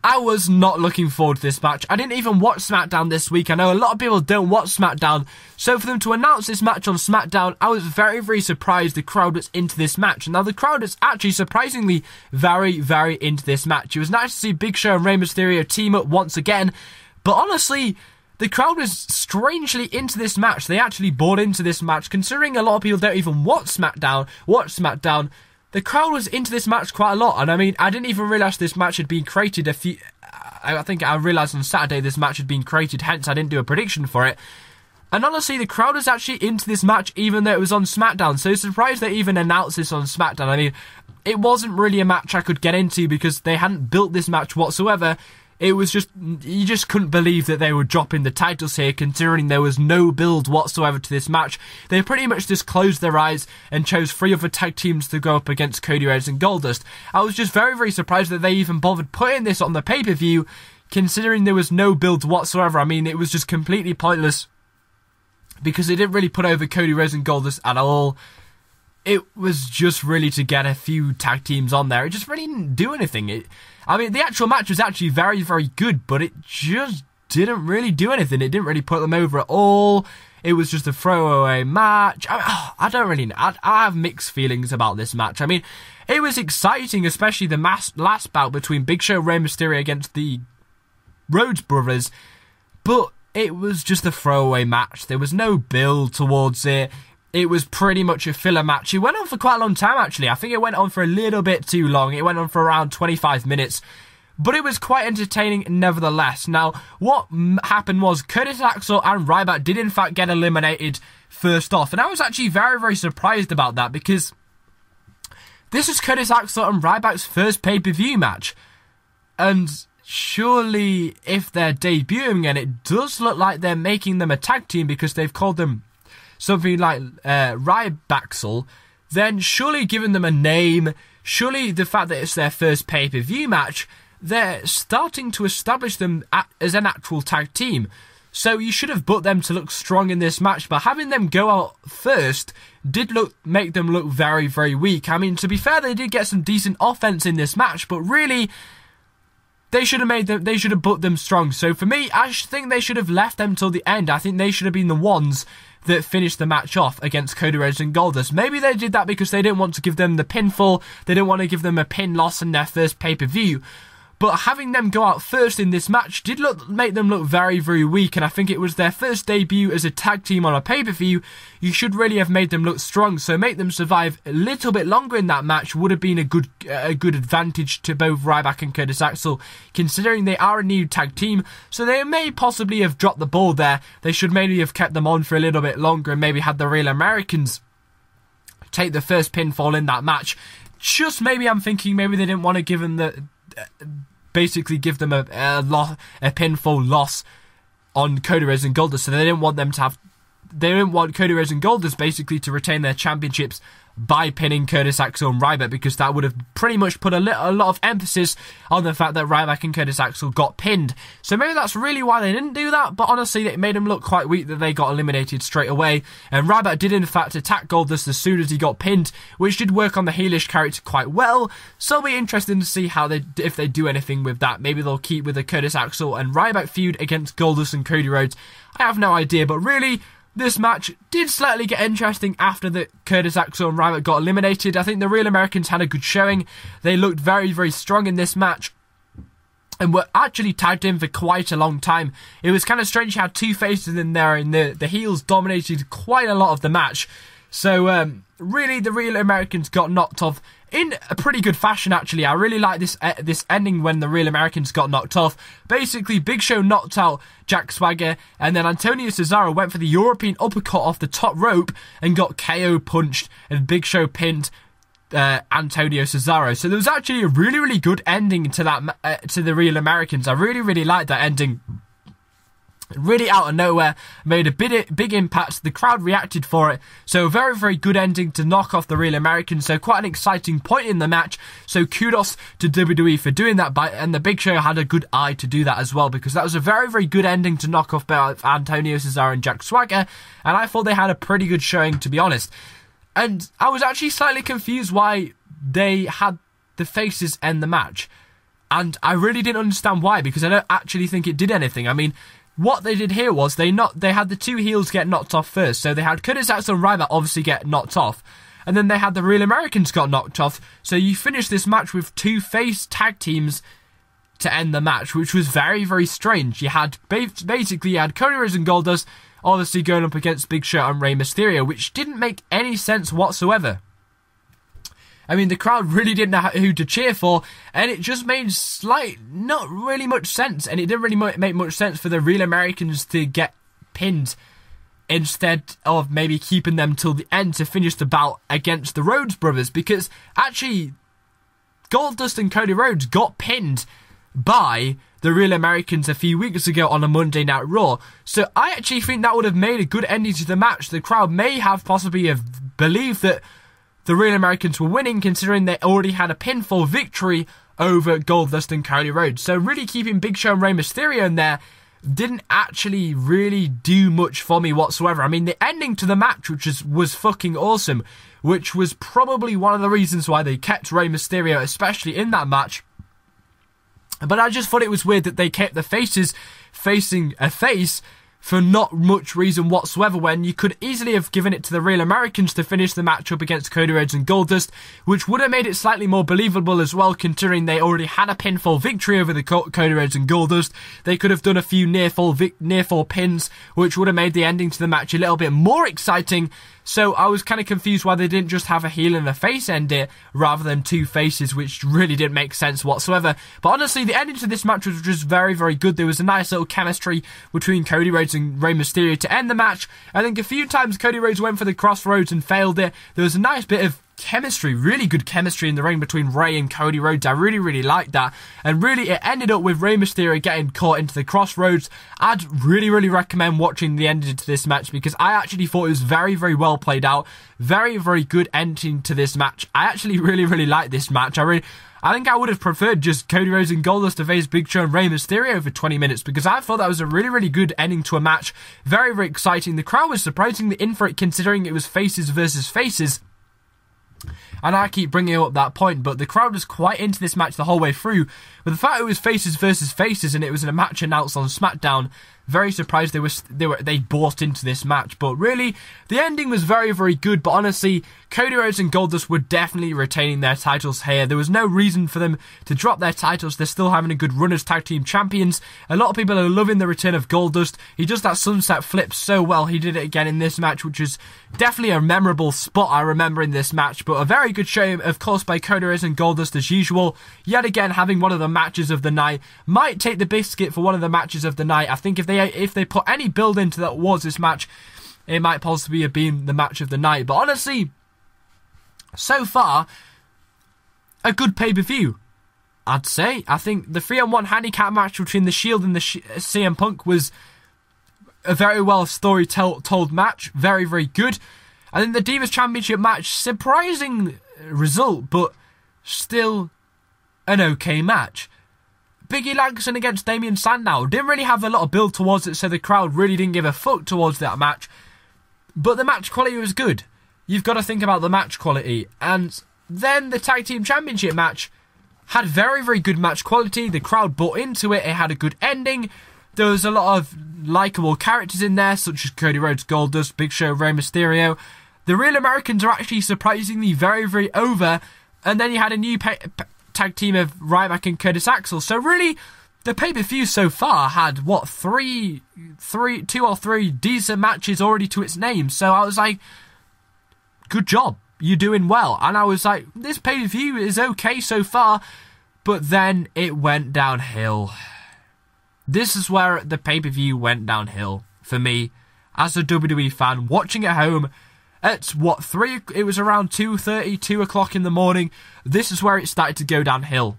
Speaker 1: I was not looking forward to this match. I didn't even watch SmackDown this week. I know a lot of people don't watch SmackDown. So for them to announce this match on SmackDown, I was very, very surprised the crowd was into this match. Now, the crowd is actually surprisingly very, very into this match. It was nice to see Big Show and Rey Mysterio team up once again. But honestly, the crowd was strangely into this match. They actually bought into this match, considering a lot of people don't even watch SmackDown. The crowd was into this match quite a lot, and I mean, I didn't even realise this match had been created I think I realised on Saturday this match had been created, hence I didn't do a prediction for it. And honestly, the crowd was actually into this match, even though it was on SmackDown, so surprised they even announced this on SmackDown. I mean, it wasn't really a match I could get into because they hadn't built this match whatsoever. It was just, you just couldn't believe that they were dropping the titles here, considering there was no build whatsoever to this match. They pretty much just closed their eyes and chose 3 other tag teams to go up against Cody Rhodes and Goldust. I was just very, very surprised that they even bothered putting this on the pay-per-view, considering there was no build whatsoever. I mean, it was just completely pointless, because they didn't really put over Cody Rhodes and Goldust at all. It was just really to get a few tag teams on there. It just really didn't do anything. I mean, the actual match was actually very, very good, but it just didn't really do anything. It didn't really put them over at all. It was just a throwaway match. I don't really know. I have mixed feelings about this match. I mean, it was exciting, especially the last bout between Big Show and Rey Mysterio against the Rhodes brothers, but it was just a throwaway match. There was no build towards it. It was pretty much a filler match. It went on for quite a long time, actually. I think it went on for a little bit too long. It went on for around 25 minutes. But it was quite entertaining nevertheless. Now, what happened was Curtis Axel and Ryback did in fact get eliminated first off. And I was actually very, very surprised about that, because this is Curtis Axel and Ryback's first pay-per-view match. And surely, if they're debuting, and it does look like they're making them a tag team because they've called them something like Rybaxel, then surely giving them a name, surely the fact that it's their first pay-per-view match, they're starting to establish them as an actual tag team. So you should have booked them to look strong in this match, but having them go out first did make them look very, very weak. I mean, to be fair, they did get some decent offense in this match, but really, they should have booked them strong. So for me, I think they should have left them till the end. I think they should have been the ones that finished the match off against Cody Rhodes and Goldust. Maybe they did that because they didn't want to give them the pinfall. They didn't want to give them a pin loss in their first pay-per-view. But having them go out first in this match did make them look very, very weak. And I think it was their first debut as a tag team on a pay-per-view. You should really have made them look strong. So make them survive a little bit longer in that match would have been a good advantage to both Ryback and Curtis Axel, considering they are a new tag team. So they may possibly have dropped the ball there. They should maybe have kept them on for a little bit longer and maybe had the Real Americans take the first pinfall in that match. Just maybe I'm thinking maybe they didn't want to give them basically give them a pinfall loss on Cody Rhodes and Goldust, so they didn't want Cody Rhodes and Goldust basically to retain their championships by pinning Curtis Axel and Ryback, because that would have pretty much put a lot of emphasis on the fact that Ryback and Curtis Axel got pinned. So maybe that's really why they didn't do that, but honestly it made them look quite weak that they got eliminated straight away, and Ryback did in fact attack Goldust as soon as he got pinned, which did work on the heelish character quite well. So it'll be interesting to see if they do anything with that. Maybe they'll keep with the Curtis Axel and Ryback feud against Goldust and Cody Rhodes. I have no idea, but really, this match did slightly get interesting after the Curtis Axel and Ryback got eliminated. I think the Real Americans had a good showing. They looked very, very strong in this match and were actually tagged in for quite a long time. It was kind of strange you had two faces in there, and the heels dominated quite a lot of the match. So really, the Real Americans got knocked off in a pretty good fashion, actually. I really like this ending when the Real Americans got knocked off. Basically, Big Show knocked out Jack Swagger, and then Antonio Cesaro went for the European uppercut off the top rope and got KO punched, and Big Show pinned Antonio Cesaro. So there was actually a really, really good ending to that to the Real Americans. I really, really liked that ending. Really out of nowhere, made a big impact. The crowd reacted for it. So a very, very good ending to knock off the Real Americans. So quite an exciting point in the match. So kudos to WWE for doing that. And the Big Show had a good eye to do that as well, because that was a very, very good ending to knock off Antonio Cesaro and Jack Swagger. And I thought they had a pretty good showing, to be honest. And I was actually slightly confused why they had the faces end the match. And I really didn't understand why, because I don't actually think it did anything. I mean, what they did here was they had the two heels get knocked off first. So they had Curtis Axel and Ryback obviously get knocked off, and then they had the Real Americans got knocked off. So you finish this match with two face tag teams to end the match, which was very, very strange. You had basically you had Cody Rhodes and Goldust obviously going up against Big Show and Rey Mysterio, which didn't make any sense whatsoever. I mean, the crowd really didn't know who to cheer for, and it just made not really much sense, and it didn't really make much sense for the Real Americans to get pinned instead of maybe keeping them till the end to finish the bout against the Rhodes brothers, because actually Goldust and Cody Rhodes got pinned by the Real Americans a few weeks ago on a Monday Night Raw. So I actually think that would have made a good ending to the match. The crowd may have possibly have believed that the Real Americans were winning, considering they already had a pinfall victory over Goldust and Cody Rhodes. So really keeping Big Show and Rey Mysterio in there didn't actually really do much for me whatsoever. I mean, the ending to the match, which was fucking awesome, which was probably one of the reasons why they kept Rey Mysterio, especially in that match. But I just thought it was weird that they kept the faces facing a face for not much reason whatsoever, when you could easily have given it to the Real Americans to finish the match up against Cody Rhodes and Goldust, which would have made it slightly more believable as well, considering they already had a pinfall victory over the Cody Rhodes and Goldust. They could have done a few near fall pins, which would have made the ending to the match a little bit more exciting. So I was kind of confused why they didn't just have a heel and a face end it, rather than two faces, which really didn't make sense whatsoever. But honestly, the ending to this match was just very, very good. There was a nice little chemistry between Cody Rhodes and Rey Mysterio to end the match. I think a few times Cody Rhodes went for the crossroads and failed it. There was a nice bit of chemistry, really good chemistry in the ring between Rey and Cody Rhodes. I really, really liked that. And really, it ended up with Rey Mysterio getting caught into the crossroads. I'd really, really recommend watching the ending to this match, because I actually thought it was very, very well played out. Very, very good ending to this match. I actually really, really liked this match. I think I would have preferred just Cody Rhodes and Goldust to face Big Show and Rey Mysterio for 20 minutes, because I thought that was a really, really good ending to a match. Very, very exciting. The crowd was surprisingly in for it, considering it was faces versus faces. And I keep bringing up that point, but the crowd was quite into this match the whole way through. But the fact it was faces versus faces and it was in a match announced on SmackDown, very surprised they bought into this match. But really, the ending was very, very good. But honestly, Cody Rhodes and Goldust were definitely retaining their titles here. There was no reason for them to drop their titles. They're still having a good run as tag team champions. A lot of people are loving the return of Goldust. He does that sunset flip so well. He did it again in this match, which is definitely a memorable spot I remember in this match. But a very good show, of course, by Cody Rhodes and Goldust as usual. Yet again, having one of the matches of the night. Might take the biscuit for one of the matches of the night. I think if they put any build into that was this match, it might possibly have been the match of the night. But honestly, so far, a good pay-per-view, I'd say. I think the 3-on-1 handicap match between the Shield and the CM Punk was a very well told match. Very, very good. I think the Divas Championship match, surprising result, but still an okay match. Biggie Langston against Damien Sandow. Didn't really have a lot of build towards it, so the crowd really didn't give a fuck towards that match. But the match quality was good. You've got to think about the match quality. And then the Tag Team Championship match had very, very good match quality. The crowd bought into it. It had a good ending. There was a lot of likeable characters in there, such as Cody Rhodes, Goldust, Big Show, Rey Mysterio. The Real Americans are actually surprisingly very, very over. And then you had a new tag team of Ryback and Curtis Axel. So really, the pay-per-view so far had, what, two or three decent matches already to its name. So I was like, good job, you're doing well. And I was like, this pay-per-view is okay so far. But then it went downhill. This is where the pay-per-view went downhill for me as a WWE fan watching at home. At what, it was around 2:30, 2 o'clock in the morning. This is where it started to go downhill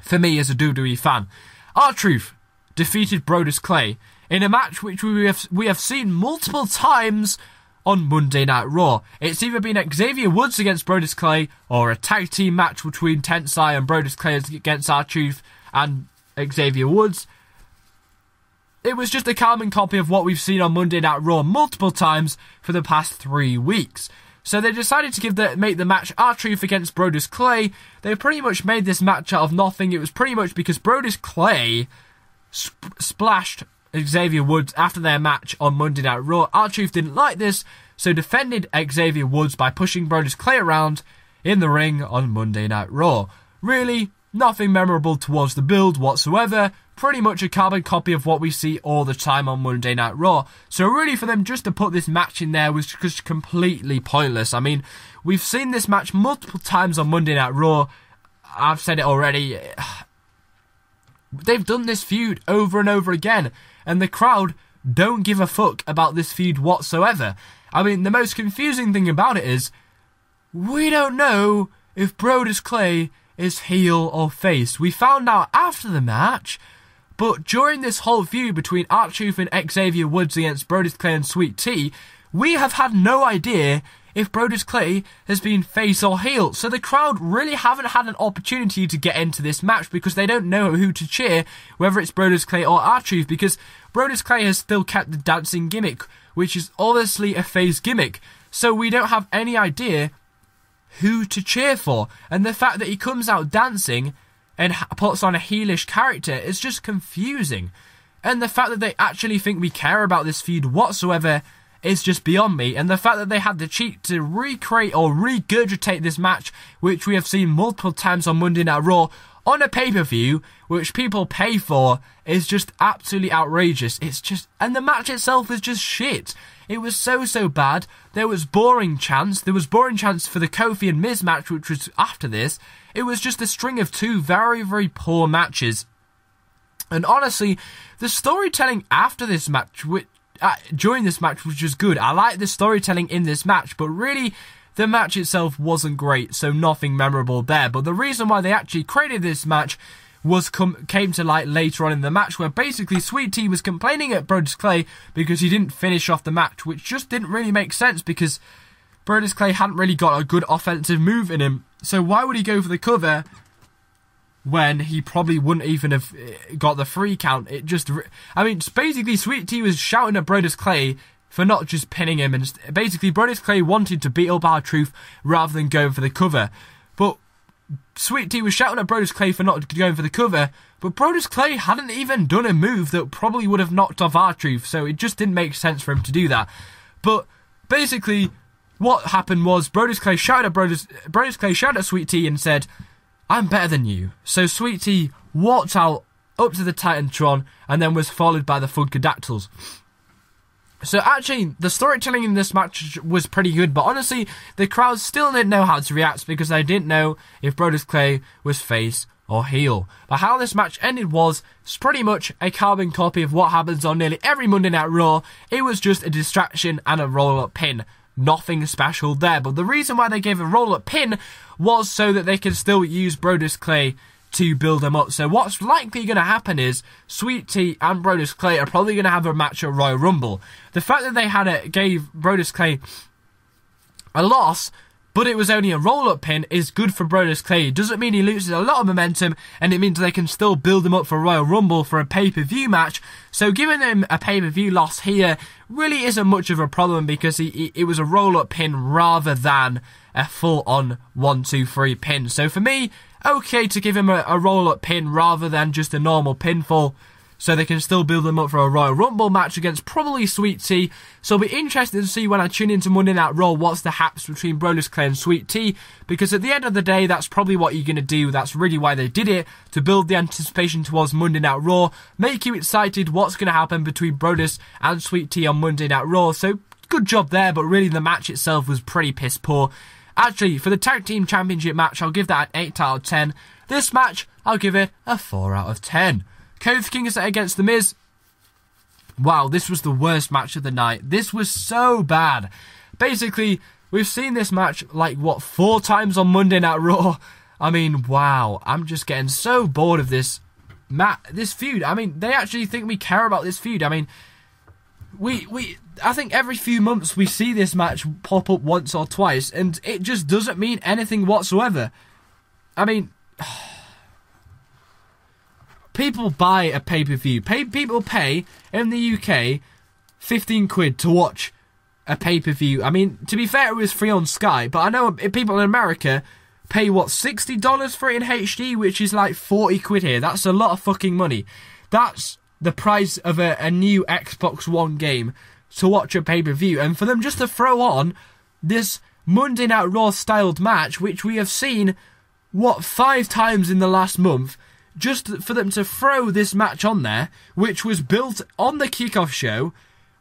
Speaker 1: for me as a WWE fan. R-Truth defeated Brodus Clay in a match which we have seen multiple times on Monday Night Raw. It's either been Xavier Woods against Brodus Clay, or a tag team match between Tensai and Brodus Clay against R-Truth and Xavier Woods. It was just a carbon copy of what we've seen on Monday Night Raw multiple times for the past 3 weeks. So they decided to make the match R-Truth against Brodus Clay. They pretty much made this match out of nothing. It was pretty much because Brodus Clay splashed Xavier Woods after their match on Monday Night Raw. R-Truth didn't like this, so defended Xavier Woods by pushing Brodus Clay around in the ring on Monday Night Raw. Really, Nothing memorable towards the build whatsoever. Pretty much a carbon copy of what we see all the time on Monday Night Raw. So really for them just to put this match in there was just completely pointless. I mean, we've seen this match multiple times on Monday Night Raw. I've said it already. They've done this feud over and over again. And the crowd don't give a fuck about this feud whatsoever. I mean, the most confusing thing about it is, we don't know if Brodus Clay is heel or face. We found out after the match, but during this whole feud between R-Truth and Xavier Woods against Brodus Clay and Sweet Tea, we have had no idea if Brodus Clay has been face or heel. So the crowd really haven't had an opportunity to get into this match because they don't know who to cheer, whether it's Brodus Clay or R-Truth, because Brodus Clay has still kept the dancing gimmick, which is obviously a face gimmick. So we don't have any idea who to cheer for. And the fact that he comes out dancing and puts on a heelish character is just confusing. And the fact that they actually think we care about this feud whatsoever is just beyond me. And the fact that they had the cheek to recreate or regurgitate this match, which we have seen multiple times on Monday Night Raw, on a pay-per-view, which people pay for, is just absolutely outrageous. It's just... And the match itself was just shit. It was so bad. There was boring chants. There was boring chants for the Kofi and Miz match, which was after this. It was just a string of two very poor matches. And honestly, the storytelling after this match, during this match, was just good. I like the storytelling in this match, but really, the match itself wasn't great, so nothing memorable there. But the reason why they actually created this match came to light later on in the match, where basically Sweet Tea was complaining at Brodus Clay because he didn't finish off the match, which just didn't really make sense because Brodus Clay hadn't really got a good offensive move in him. So why would he go for the cover when he probably wouldn't even have got the free count? It just... I mean, basically Sweet Tea was shouting at Brodus Clay for not just pinning him, and basically Brodus Clay wanted to beat up R-Truth rather than going for the cover. But Sweet Tea was shouting at Brodus Clay for not going for the cover, but Brodus Clay hadn't even done a move that probably would have knocked off R-Truth, so it just didn't make sense for him to do that. But basically, what happened was Brodus Clay shouted at Sweet Tea and said, "I'm better than you." So Sweet Tea walked out up to the Titantron and then was followed by the Funkadactyls. So actually, the storytelling in this match was pretty good, but honestly, the crowd still didn't know how to react because they didn't know if Brodus Clay was face or heel. But how this match ended was pretty much a carbon copy of what happens on nearly every Monday Night Raw. It was just a distraction and a roll-up pin. Nothing special there, but the reason why they gave a roll-up pin was so that they could still use Brodus Clay to build them up. So what's likely going to happen is Sweet Tea and Brodus Clay are probably going to have a match at Royal Rumble. The fact that they gave Brodus Clay a loss, but it was only a roll-up pin, is good for Brodus Clay. It doesn't mean he loses a lot of momentum, and it means they can still build him up for Royal Rumble for a pay-per-view match. So giving him a pay-per-view loss here really isn't much of a problem because it was a roll-up pin rather than a full-on 1-2-3 pin. So for me, okay to give him a roll-up pin rather than just a normal pinfall, so they can still build them up for a Royal Rumble match against probably Sweet Tea. So it'll be interesting to see when I tune into Monday Night Raw what's the haps between Brodus Clay and Sweet Tea, because at the end of the day, that's probably what you're going to do. That's really why they did it, to build the anticipation towards Monday Night Raw, make you excited what's going to happen between Brodus and Sweet Tea on Monday Night Raw. So good job there, but really the match itself was pretty piss poor. Actually, for the Tag Team Championship match, I'll give that an 8 out of 10. This match, I'll give it a 4 out of 10. Kofi Kingston against The Miz. Wow, this was the worst match of the night. This was so bad. Basically, we've seen this match, 4 times on Monday Night Raw. I mean, wow. I'm just getting so bored of this feud. I mean, they actually think we care about this feud. I mean, I think every few months we see this match pop up once or twice, and it just doesn't mean anything whatsoever. I mean, people buy a pay-per-view. People pay, in the UK, 15 quid to watch a pay-per-view. I mean, to be fair, it was free on Sky, but I know people in America pay, $60 for it in HD, which is like 40 quid here. That's a lot of fucking money. That's the price of a new Xbox One game to watch a pay-per-view, and for them just to throw on this Monday Night Raw styled match, which we have seen 5 times in the last month just for them to throw this match on there, which was built on the Kickoff show,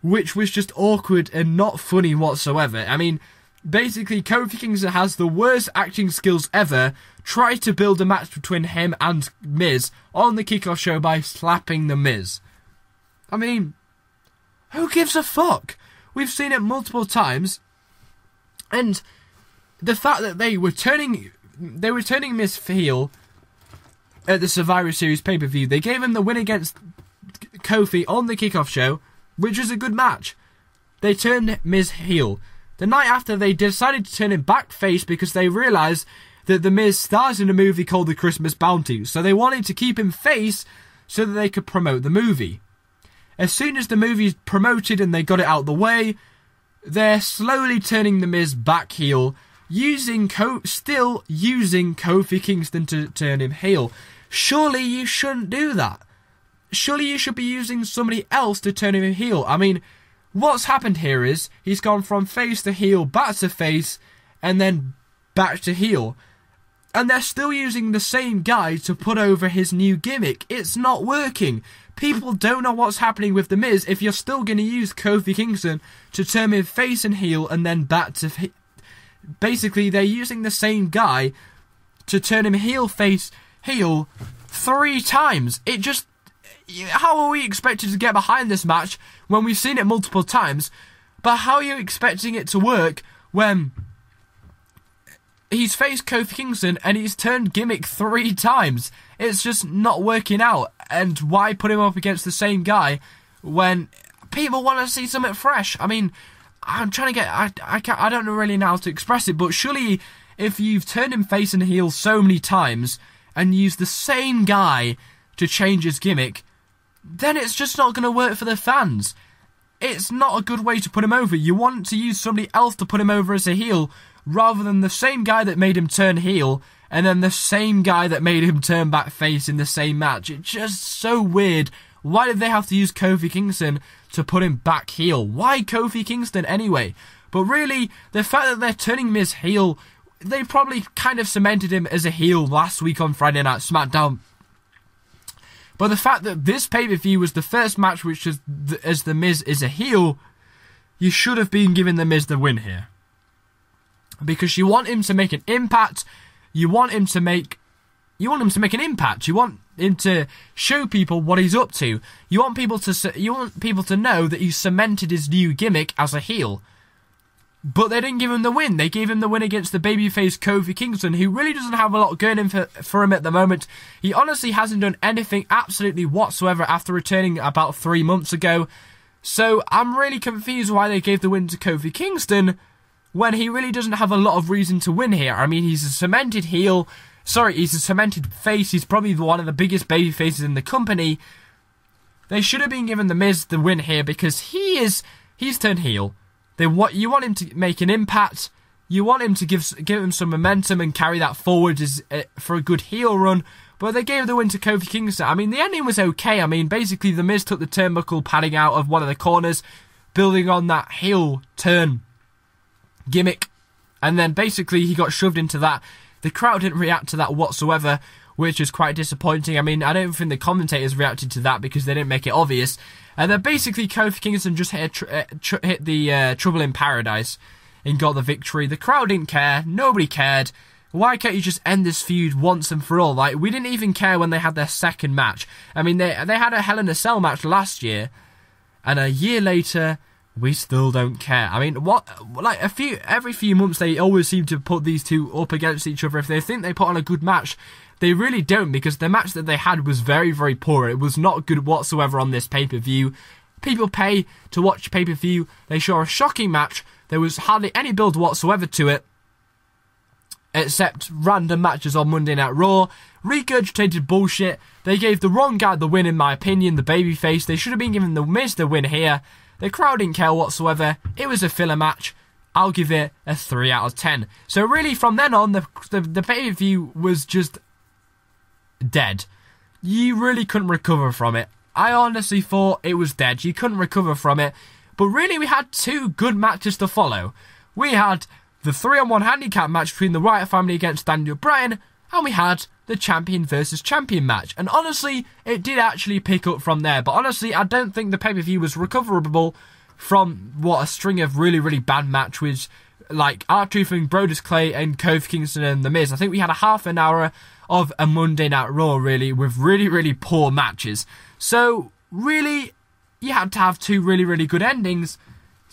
Speaker 1: which was just awkward and not funny whatsoever. I mean, basically, Kofi Kingston has the worst acting skills ever. Tried to build a match between him and Miz on the Kickoff show by slapping the Miz. I mean, who gives a fuck? We've seen it multiple times, and the fact that they were turning Miz heel at the Survivor Series pay-per-view. They gave him the win against Kofi on the Kickoff show, which was a good match. They turned Miz heel. The night after, they decided to turn him back face because they realised that the Miz stars in a movie called The Christmas Bounty, so they wanted to keep him face so that they could promote the movie. As soon as the movie's promoted and they got it out the way, they're slowly turning the Miz back heel, still using Kofi Kingston to turn him heel. Surely you shouldn't do that. Surely you should be using somebody else to turn him heel. I mean, what's happened here is he's gone from face to heel, back to face, and then back to heel. And they're still using the same guy to put over his new gimmick. It's not working. People don't know what's happening with The Miz if you're still going to use Kofi Kingston to turn him face and heel and then back to... Basically, they're using the same guy to turn him heel, face, heel 3 times. It just... How are we expected to get behind this match when we've seen it multiple times? But how are you expecting it to work when he's faced Kofi Kingston and he's turned gimmick 3 times? It's just not working out. And why put him up against the same guy when people want to see something fresh? I mean, I'm trying to get... I don't really know how to express it, but surely if you've turned him face and heel so many times and used the same guy to change his gimmick, then it's just not going to work for the fans. It's not a good way to put him over. You want to use somebody else to put him over as a heel, rather than the same guy that made him turn heel, and then the same guy that made him turn back face in the same match. It's just so weird. Why did they have to use Kofi Kingston to put him back heel? Why Kofi Kingston anyway? But really, the fact that they're turning Miz heel, they probably kind of cemented him as a heel last week on Friday Night SmackDown. But the fact that this pay-per-view was the first match which is as The Miz is a heel, you should have been giving The Miz the win here. Because you want him to make an impact, you want him to make an impact, you want him to show people what he's up to. You want people to know that he's cemented his new gimmick as a heel. But they didn't give him the win. They gave him the win against the babyface Kofi Kingston, who really doesn't have a lot going in for him at the moment. He honestly hasn't done anything absolutely whatsoever after returning about 3 months ago. So I'm really confused why they gave the win to Kofi Kingston when he really doesn't have a lot of reason to win here. I mean, he's a cemented heel. Sorry, he's a cemented face. He's probably one of the biggest babyfaces in the company. They should have been giving The Miz the win here because he's turned heel. You want him to make an impact. You want him to give him some momentum and carry that forward for a good heel run. But they gave the win to Kofi Kingston. I mean, the ending was okay. I mean, basically, The Miz took the turnbuckle padding out of one of the corners, building on that heel turn gimmick. And then basically, he got shoved into that. The crowd didn't react to that whatsoever, which is quite disappointing. I mean, I don't think the commentators reacted to that because they didn't make it obvious. And then basically Kofi Kingston just hit the Trouble in Paradise and got the victory. The crowd didn't care. Nobody cared. Why can't you just end this feud once and for all? Like, we didn't even care when they had their second match. I mean, they had a Hell in a Cell match last year, and a year later, we still don't care. I mean, every few months they always seem to put these two up against each other. If they think they put on a good match, they really don't, because the match that they had was very, very poor. It was not good whatsoever on this pay-per-view. People pay to watch pay-per-view. They show a shocking match. There was hardly any build whatsoever to it, except random matches on Monday Night Raw. Regurgitated bullshit. They gave the wrong guy the win, in my opinion, the babyface. They should have been giving The Miz the win here. The crowd didn't care whatsoever. It was a filler match. I'll give it a 3 out of 10. So really, from then on, the pay-per-view was just dead. You really couldn't recover from it. I honestly thought it was dead. You couldn't recover from it. But really, we had 2 good matches to follow. We had the 3-on-1 handicap match between the Wyatt family against Daniel Bryan, and we had the champion versus champion match. And honestly, it did actually pick up from there. But honestly, I don't think the pay-per-view was recoverable from a string of really, really bad matches like R-Truth and Brodus Clay and Kofi Kingston and The Miz. I think we had a half an hour of a Monday Night Raw, really, with really, really poor matches. So, really, you had to have two really, really good endings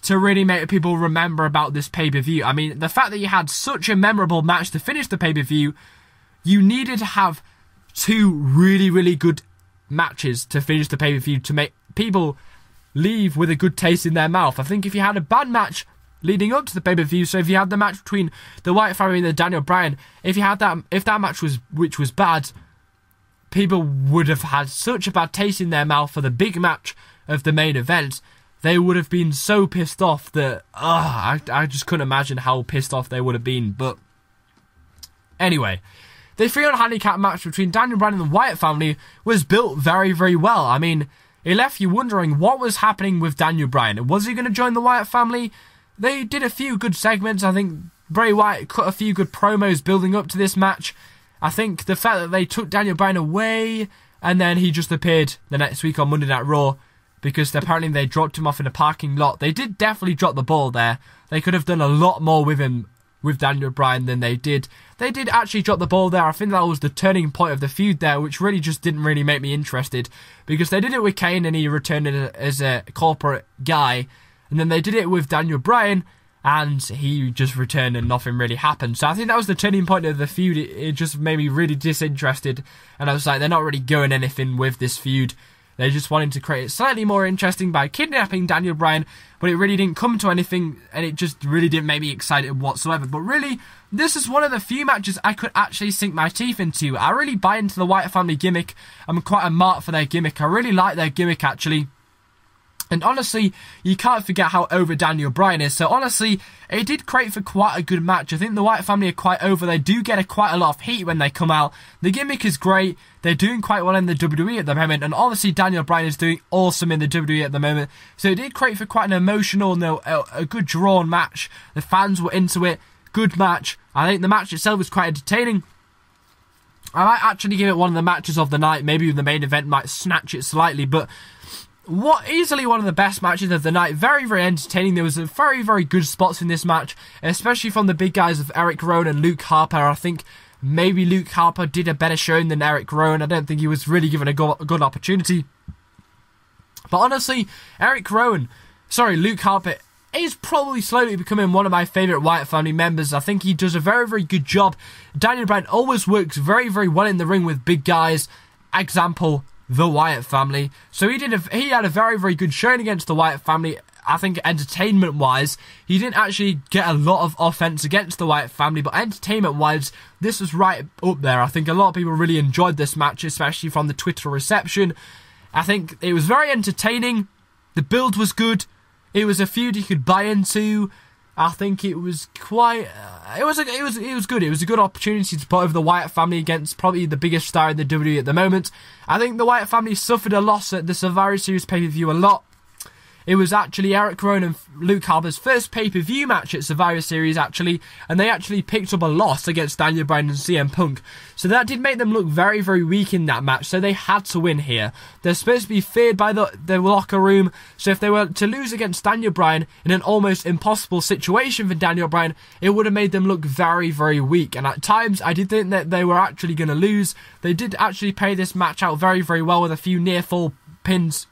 Speaker 1: to really make people remember about this pay-per-view. I mean, the fact that you had such a memorable match to finish the pay-per-view, you needed to have two really, really good matches to finish the pay-per-view to make people leave with a good taste in their mouth. I think if you had a bad match leading up to the pay-per-view, so if you had the match between the Wyatt family and the Daniel Bryan, if that match was bad, people would have had such a bad taste in their mouth for the big match of the main event. They would have been so pissed off that I just couldn't imagine how pissed off they would have been. But anyway, the 3-on handicap match between Daniel Bryan and the Wyatt family was built very, very well. I mean, it left you wondering what was happening with Daniel Bryan. Was he going to join the Wyatt family? They did a few good segments. I think Bray Wyatt cut a few good promos building up to this match. I think the fact that they took Daniel Bryan away and then he just appeared the next week on Monday Night Raw because apparently they dropped him off in a parking lot. They did definitely drop the ball there. They could have done a lot more with him, with Daniel Bryan, than they did. They did actually drop the ball there. I think that was the turning point of the feud there, which really just didn't really make me interested because they did it with Kane and he returned as a corporate guy. And then they did it with Daniel Bryan, and he just returned and nothing really happened. So I think that was the turning point of the feud. It just made me really disinterested. And I was like, they're not really going anything with this feud. They just wanted to create it slightly more interesting by kidnapping Daniel Bryan, but it really didn't come to anything, and it just really didn't make me excited whatsoever. But really, this is one of the few matches I could actually sink my teeth into. I really buy into the Wyatt family gimmick. I'm quite a mark for their gimmick. I really like their gimmick, actually. And honestly, you can't forget how over Daniel Bryan is. So honestly, it did create for quite a good match. I think the Wyatt family are quite over. They do get quite a lot of heat when they come out. The gimmick is great. They're doing quite well in the WWE at the moment. And obviously, Daniel Bryan is doing awesome in the WWE at the moment. So it did create for quite an emotional, a good drawn match. The fans were into it. Good match. I think the match itself was quite entertaining. I might actually give it one of the matches of the night. Maybe the main event might snatch it slightly, but easily one of the best matches of the night. Very, very entertaining. There was a very, very good spots in this match, especially from the big guys of Eric Rowan and Luke Harper. I think maybe Luke Harper did a better showing than Eric Rowan. I don't think he was really given a good opportunity. But honestly, Luke Harper is probably slowly becoming one of my favourite Wyatt family members. I think he does a very, very good job. Daniel Bryan always works very, very well in the ring with big guys. Example, the Wyatt family. So he had a very, very good showing against the Wyatt family. I think entertainment-wise, he didn't actually get a lot of offense against the Wyatt family, but entertainment-wise, this was right up there. I think a lot of people really enjoyed this match, especially from the Twitter reception. I think it was very entertaining. The build was good. It was a feud you could buy into. I think it was quite. It was good. It was a good opportunity to put over the Wyatt family against probably the biggest star in the WWE at the moment. I think the Wyatt family suffered a loss at the Survivor Series pay-per-view a lot. It was actually Eric Rowan and Luke Harper's first pay-per-view match at Survivor Series, actually, and they actually picked up a loss against Daniel Bryan and CM Punk. So that did make them look very, very weak in that match, so they had to win here. They're supposed to be feared by the locker room, so if they were to lose against Daniel Bryan in an almost impossible situation for Daniel Bryan, it would have made them look very, very weak. And at times, I did think that they were actually going to lose. They did actually play this match out very, very well with a few near-fall pins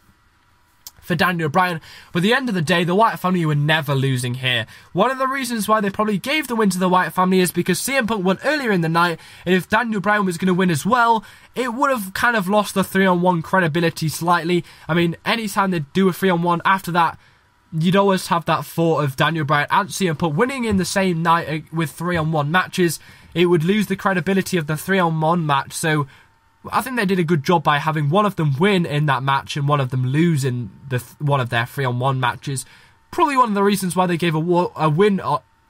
Speaker 1: for Daniel Bryan, but at the end of the day, the Wyatt family were never losing here. One of the reasons why they probably gave the win to the Wyatt family is because CM Punk won earlier in the night, and if Daniel Bryan was going to win as well, it would have kind of lost the 3-on-1 credibility slightly. I mean, anytime they do a 3-on-1 after that, you'd always have that thought of Daniel Bryan and CM Punk winning in the same night with 3-on-1 matches. It would lose the credibility of the 3-on-1 match, so I think they did a good job by having one of them win in that match and one of them lose in one of their 3-on-1 matches. Probably one of the reasons why they gave a win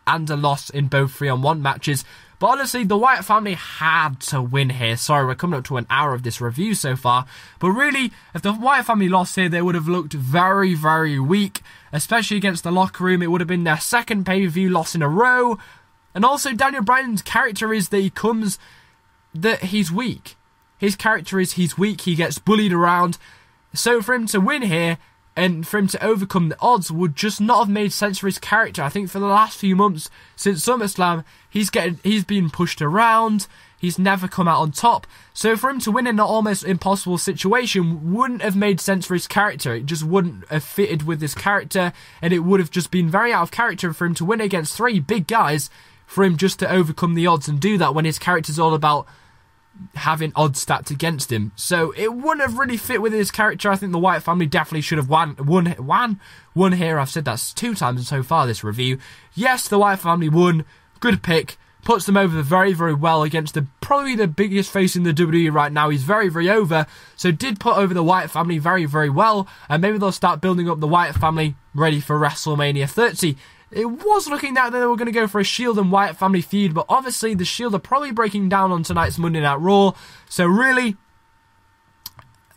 Speaker 1: and a loss in both 3-on-1 matches. But honestly, the Wyatt family had to win here. Sorry, we're coming up to an hour of this review so far. But really, if the Wyatt family lost here, they would have looked very, very weak. Especially against the locker room. It would have been their second pay-per-view loss in a row. And also, Daniel Bryan's character is that he comes that he's weak. His character is he's weak, he gets bullied around. So for him to win here and for him to overcome the odds would just not have made sense for his character. I think for the last few months since SummerSlam, he's been pushed around. He's never come out on top. So for him to win in an almost impossible situation wouldn't have made sense for his character. It just wouldn't have fitted with his character, and it would have just been very out of character for him to win against three big guys, for him just to overcome the odds and do that when his character's all about having odds stacked against him. So it wouldn't have really fit with his character. I think the Wyatt family definitely should have won here. I've said that 2 times so far this review. Yes, the Wyatt family won. Good pick. Puts them over very, very well against probably the biggest face in the WWE right now. He's very, very over. So did put over the Wyatt family very, very well. And maybe they'll start building up the Wyatt family ready for WrestleMania 30. It was looking like they were going to go for a Shield and Wyatt family feud, but obviously the Shield are probably breaking down on tonight's Monday Night Raw. So really,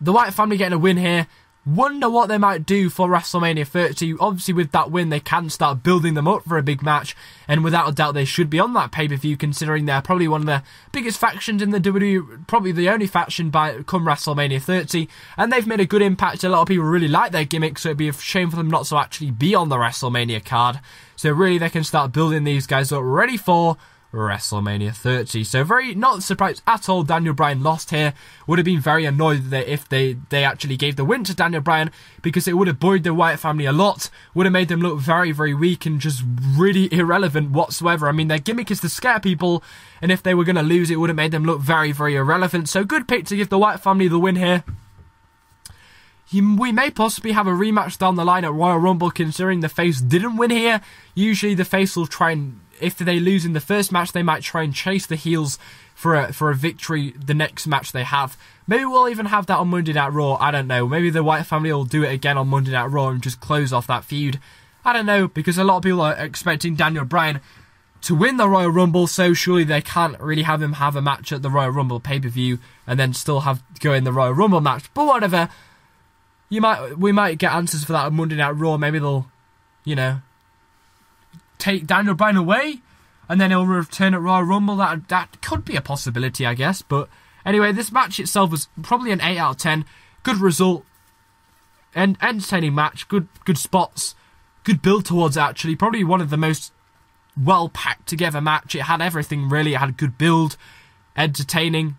Speaker 1: the Wyatt family getting a win here. Wonder what they might do for WrestleMania 30. Obviously, with that win, they can start building them up for a big match. And without a doubt, they should be on that pay-per-view, considering they're probably one of the biggest factions in the WWE. Probably the only faction by come WrestleMania 30. And they've made a good impact. A lot of people really like their gimmick, so it'd be a shame for them not to actually be on the WrestleMania card. So really, they can start building these guys up ready for WrestleMania 30. So very not surprised at all Daniel Bryan lost here. Would have been very annoyed that if they actually gave the win to Daniel Bryan, because it would have buoyed the Wyatt family a lot. Would have made them look very, very weak and just really irrelevant whatsoever. I mean, their gimmick is to scare people, and if they were going to lose, it would have made them look very, very irrelevant. So good pick to give the Wyatt family the win here. We may possibly have a rematch down the line at Royal Rumble, considering the face didn't win here. Usually the face will try and, if they lose in the first match, they might try and chase the heels for a victory the next match they have. Maybe we'll even have that on Monday Night Raw. I don't know. Maybe the Wyatt family will do it again on Monday Night Raw and just close off that feud. I don't know, because a lot of people are expecting Daniel Bryan to win the Royal Rumble, so surely they can't really have him have a match at the Royal Rumble pay-per-view and then still have go in the Royal Rumble match. But whatever. We might get answers for that on Monday Night Raw. Maybe they'll, take Daniel Bryan away and then he'll return at Royal Rumble. That could be a possibility, I guess. But anyway, this match itself was probably an 8 out of 10. Good result. And entertaining match. Good spots. Good build towards it, actually. Probably one of the most well packed together match. It had everything, really. It had a good build. Entertaining.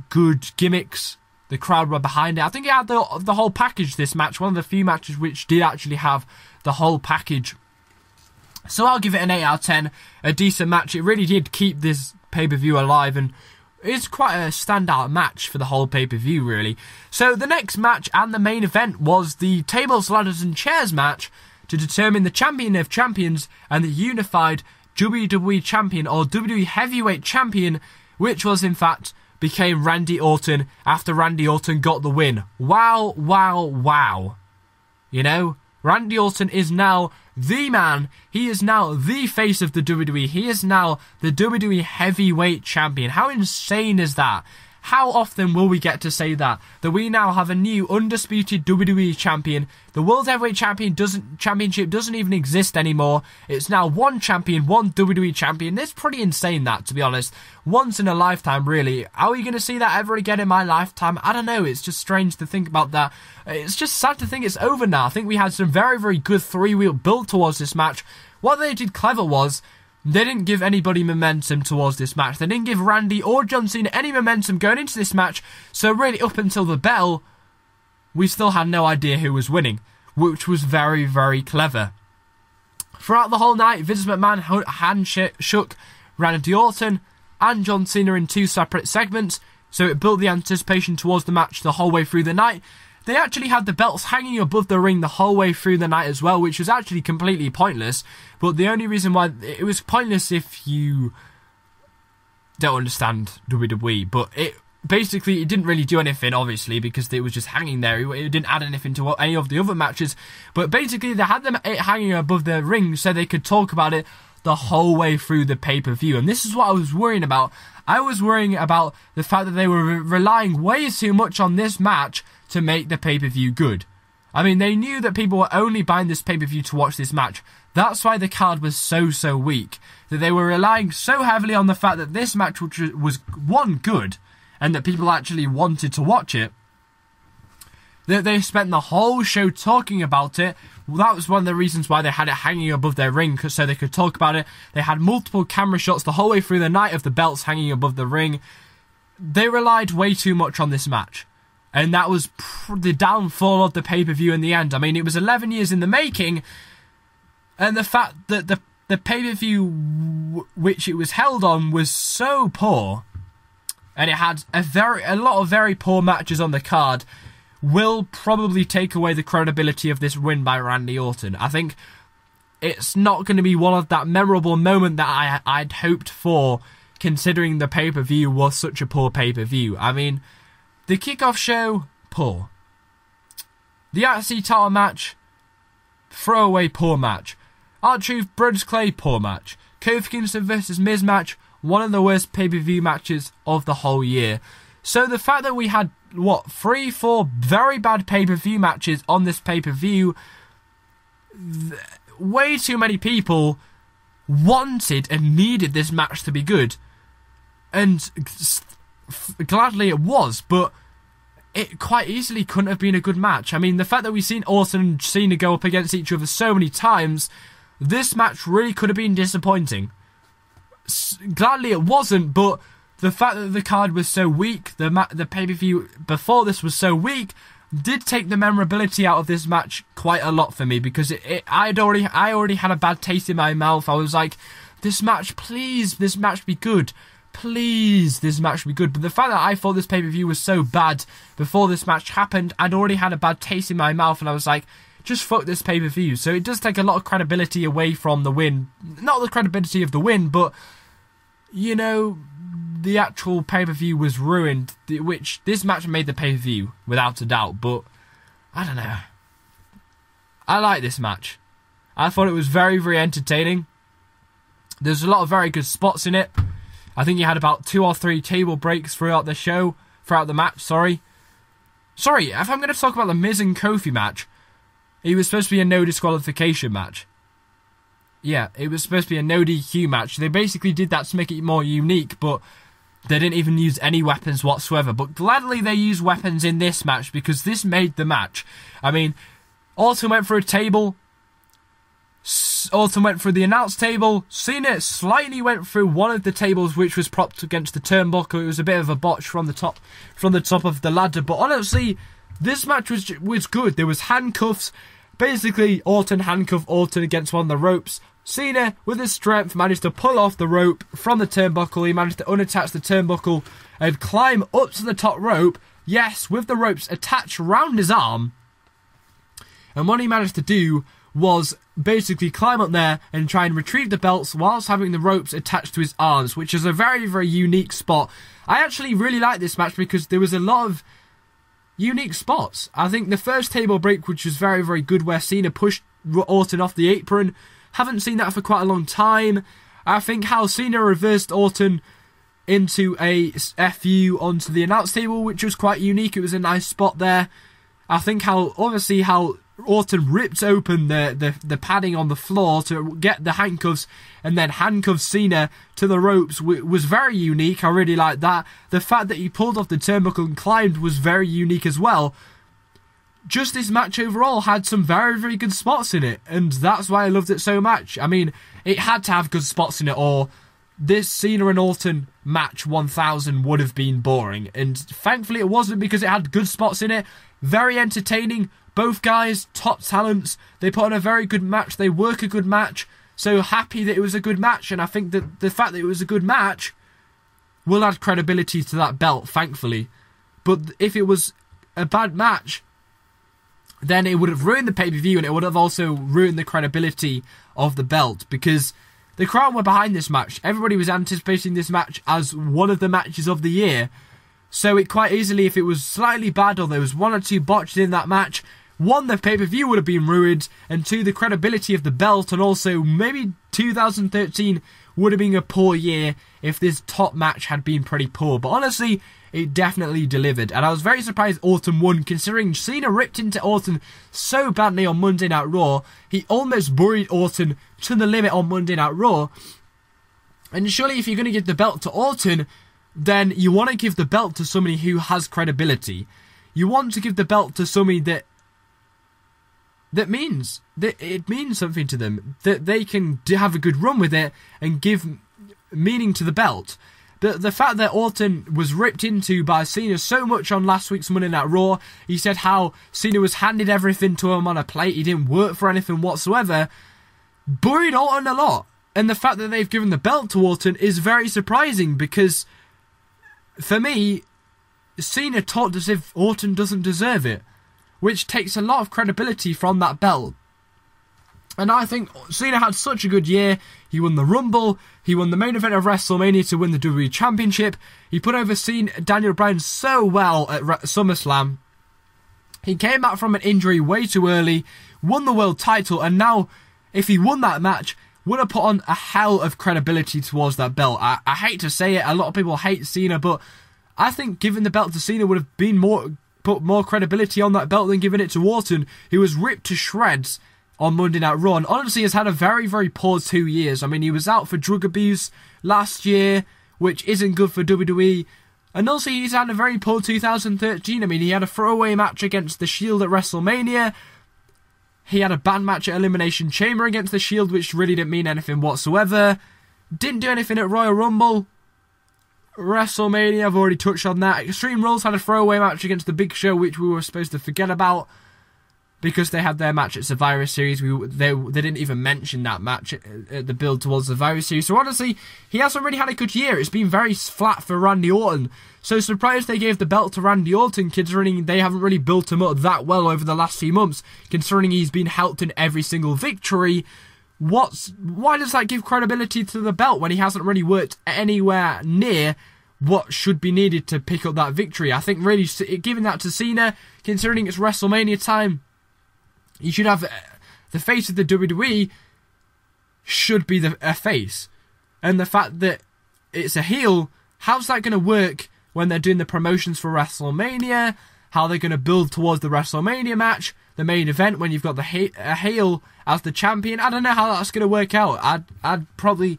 Speaker 1: Good gimmicks. The crowd were behind it. I think it had the whole package, this match. One of the few matches which did actually have the whole package. So I'll give it an 8 out of 10. A decent match. It really did keep this pay-per-view alive, and it's quite a standout match for the whole pay-per-view, really. So the next match and the main event was the Tables, Ladders and Chairs match to determine the Champion of Champions and the unified WWE Champion, or WWE Heavyweight Champion, which was in fact became Randy Orton after Randy Orton got the win. Wow, wow, wow. Randy Orton is now the man. He is now the face of the WWE. He is now the WWE Heavyweight Champion. How insane is that? How often will we get to say that we now have a new undisputed WWE champion? The World Heavyweight Championship doesn't even exist anymore. It's now one champion, one WWE champion. It's pretty insane, that, to be honest. Once in a lifetime, really. Are we going to see that ever again in my lifetime? I don't know. It's just strange to think about that. It's just sad to think it's over now. I think we had some very, very good three-wheel build towards this match. What they did clever was, they didn't give anybody momentum towards this match. They didn't give Randy or John Cena any momentum going into this match. So really, up until the bell, we still had no idea who was winning, which was very, very clever. Throughout the whole night, Vince McMahon shook Randy Orton and John Cena in 2 separate segments, so it built the anticipation towards the match the whole way through the night. They actually had the belts hanging above the ring the whole way through the night as well, which was actually completely pointless. But the only reason why it was pointless, if you don't understand WWE, but it didn't really do anything, obviously, because it was just hanging there. It didn't add anything to any of the other matches. But basically, they had them hanging above the ring so they could talk about it the whole way through the pay-per-view. And this is what I was worrying about. I was worrying about the fact that they were relying way too much on this match to make the pay-per-view good. I mean, they knew that people were only buying this pay-per-view to watch this match. That's why the card was so weak. That they were relying so heavily on the fact that this match was one, good, and that people actually wanted to watch it, that they spent the whole show talking about it. Well, that was one of the reasons why they had it hanging above their ring, so they could talk about it. They had multiple camera shots the whole way through the night of the belts hanging above the ring. They relied way too much on this match. And that was the downfall of the pay-per-view in the end. I mean, it was 11 years in the making, and the fact that the pay-per-view which it was held on was so poor, and it had a lot of very poor matches on the card, will probably take away the credibility of this win by Randy Orton. I think it's not going to be one of that memorable moment that I'd hoped for, considering the pay-per-view was such a poor pay-per-view. I mean, the kickoff show, poor. The IC title match, throwaway poor match. R-Truth, Brodus Clay, poor match. Kofi Kingston vs Miz match, one of the worst pay-per-view matches of the whole year. So the fact that we had, 3-4 very bad pay-per-view matches on this pay-per-view, way too many people wanted and needed this match to be good. And gladly it was, but it quite easily couldn't have been a good match. I mean, the fact that we've seen Orton and Cena go up against each other so many times, this match really could have been disappointing. Gladly it wasn't, but the fact that the card was so weak, the pay-per-view before this was so weak, did take the memorability out of this match quite a lot for me, because I already had a bad taste in my mouth. I was like, this match, please, this match be good. Please, this match be good. But the fact that I thought this pay-per-view was so bad before this match happened, I'd already had a bad taste in my mouth, and I was like, just fuck this pay-per-view. So it does take a lot of credibility away from the win. Not the credibility of the win, but, you know, the actual pay-per-view was ruined, which this match made the pay-per-view, without a doubt, but I don't know. I like this match. I thought it was very, very entertaining. There's a lot of very good spots in it. I think you had about 2 or 3 table breaks throughout the match, sorry. Sorry, if I'm going to talk about the Miz and Kofi match, it was supposed to be a no disqualification match. Yeah, it was supposed to be a no DQ match. They basically did that to make it more unique, but they didn't even use any weapons whatsoever. But gladly they used weapons in this match, because this made the match. I mean, Orton went for a table. Orton went through the announce table. Cena slightly went through one of the tables, which was propped against the turnbuckle. It was a bit of a botch from the top of the ladder. But honestly, this match was good. There was handcuffs. Basically, Orton handcuffed Orton against one of the ropes. Cena, with his strength, managed to pull off the rope from the turnbuckle. He managed to unattach the turnbuckle and climb up to the top rope. Yes, with the ropes attached round his arm. And what he managed to do was basically climb up there and try and retrieve the belts whilst having the ropes attached to his arms, which is a very, very unique spot. I actually really like this match because there was a lot of unique spots. I think the first table break, which was very, very good, where Cena pushed Orton off the apron. Haven't seen that for quite a long time. I think how Cena reversed Orton into a FU onto the announce table, which was quite unique. It was a nice spot there. I think how Orton ripped open the padding on the floor to get the handcuffs and then handcuffed Cena to the ropes was very unique. I really liked that. The fact that he pulled off the turnbuckle and climbed was very unique as well. Just this match overall had some very, very good spots in it, and that's why I loved it so much. I mean, it had to have good spots in it, or this Cena and Orton match 1000 would have been boring, and thankfully it wasn't, because it had good spots in it. Very entertaining. Both guys, top talents. They put on a very good match. They work a good match. So happy that it was a good match, and I think that the fact that it was a good match will add credibility to that belt, thankfully. But if it was a bad match, then it would have ruined the pay-per-view, and it would have also ruined the credibility of the belt, because the crowd were behind this match. Everybody was anticipating this match as one of the matches of the year. So it quite easily, if it was slightly bad or there was 1 or 2 botched in that match, 1, the pay-per-view would have been ruined, and 2, the credibility of the belt, and also maybe 2013 would have been a poor year if this top match had been pretty poor. But honestly, it definitely delivered. And I was very surprised Orton won, considering Cena ripped into Orton so badly on Monday Night Raw. He almost buried Orton to the limit on Monday Night Raw. And surely if you're going to give the belt to Orton, then you want to give the belt to somebody who has credibility. You want to give the belt to somebody that it means something to them, that they can have a good run with it and give meaning to the belt. The fact that Orton was ripped into by Cena so much on last week's Monday Night Raw, he said how Cena was handed everything to him on a plate, he didn't work for anything whatsoever, buried Orton a lot. And the fact that they've given the belt to Orton is very surprising, because for me, Cena talked as if Orton doesn't deserve it, which takes a lot of credibility from that belt. And I think Cena had such a good year. He won the Rumble, he won the main event of WrestleMania to win the WWE Championship, he put over Daniel Bryan so well at SummerSlam. He came back from an injury way too early, won the world title, and now, if he won that match, would have put on a hell of credibility towards that belt. I hate to say it, a lot of people hate Cena, but I think giving the belt to Cena would have been put more credibility on that belt than giving it to Orton, who was ripped to shreds on Monday Night Raw, and honestly has had a very, very poor 2 years. I mean, he was out for drug abuse last year, which isn't good for WWE, and also he's had a very poor 2013. I mean, he had a throwaway match against The Shield at WrestleMania, he had a bad match at Elimination Chamber against The Shield, which really didn't mean anything whatsoever, didn't do anything at Royal Rumble, WrestleMania, I've already touched on that. Extreme Rules had a throwaway match against The Big Show, which we were supposed to forget about, because they had their match at Survivor Series. They didn't even mention that match at the build towards Survivor Series. So honestly, he hasn't really had a good year. It's been very flat for Randy Orton. So surprised they gave the belt to Randy Orton, considering they haven't really built him up that well over the last few months, considering he's been helped in every single victory. Why does that give credibility to the belt when he hasn't really worked anywhere near what should be needed to pick up that victory? I think really giving that to Cena, considering it's WrestleMania time, you should have the face of the WWE should be a face. And the fact that it's a heel, how's that going to work when they're doing the promotions for WrestleMania? How they're going to build towards the WrestleMania match, the main event, when you've got the a heel as the champion? I don't know how that's going to work out. I'd probably,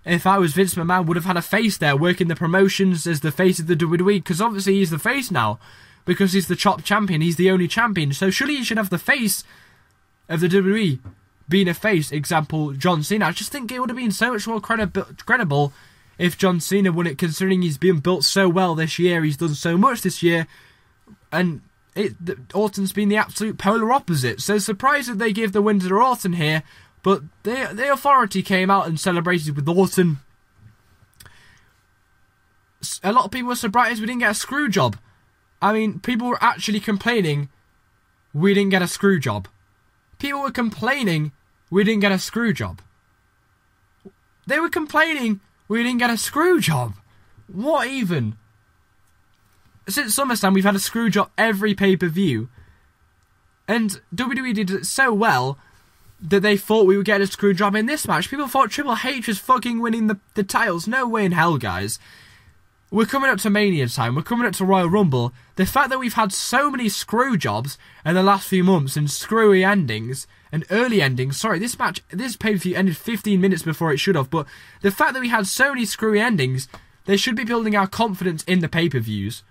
Speaker 1: if I was Vince McMahon, would have had a face there working the promotions as the face of the WWE, because obviously he's the face now, because he's the top champion, he's the only champion. So surely he should have the face of the WWE being a face. Example, John Cena. I just think it would have been so much more credible if John Cena won it, considering he's been built so well this year, he's done so much this year, and Orton's been the absolute polar opposite. So surprised that they gave the win to Orton here, but the Authority came out and celebrated with Orton. A lot of people were surprised we didn't get a screw job. I mean, people were actually complaining we didn't get a screw job. People were complaining we didn't get a screw job. They were complaining we didn't get a screw job. What even? Since SummerSlam, we've had a screw job every pay-per-view. And WWE did it so well that they thought we would get a screw job in this match. People thought Triple H was fucking winning the titles. No way in hell, guys. We're coming up to Mania time. We're coming up to Royal Rumble. The fact that we've had so many screw jobs in the last few months and screwy endings and early endings. Sorry, this pay-per-view ended 15 minutes before it should have. But the fact that we had so many screwy endings, they should be building our confidence in the pay-per-views.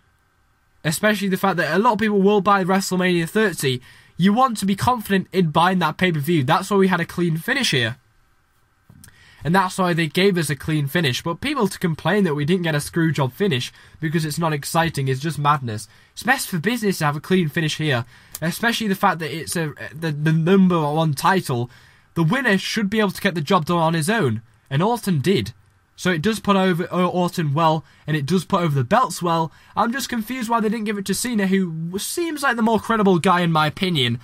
Speaker 1: Especially the fact that a lot of people will buy WrestleMania 30. You want to be confident in buying that pay-per-view. That's why we had a clean finish here. And that's why they gave us a clean finish. But people to complain that we didn't get a screwjob finish because it's not exciting is just madness. It's best for business to have a clean finish here. Especially the fact that it's the number one title. The winner should be able to get the job done on his own. And Orton did. So it does put over Orton well, and it does put over the belts well. I'm just confused why they didn't give it to Cena, who seems like the more credible guy in my opinion.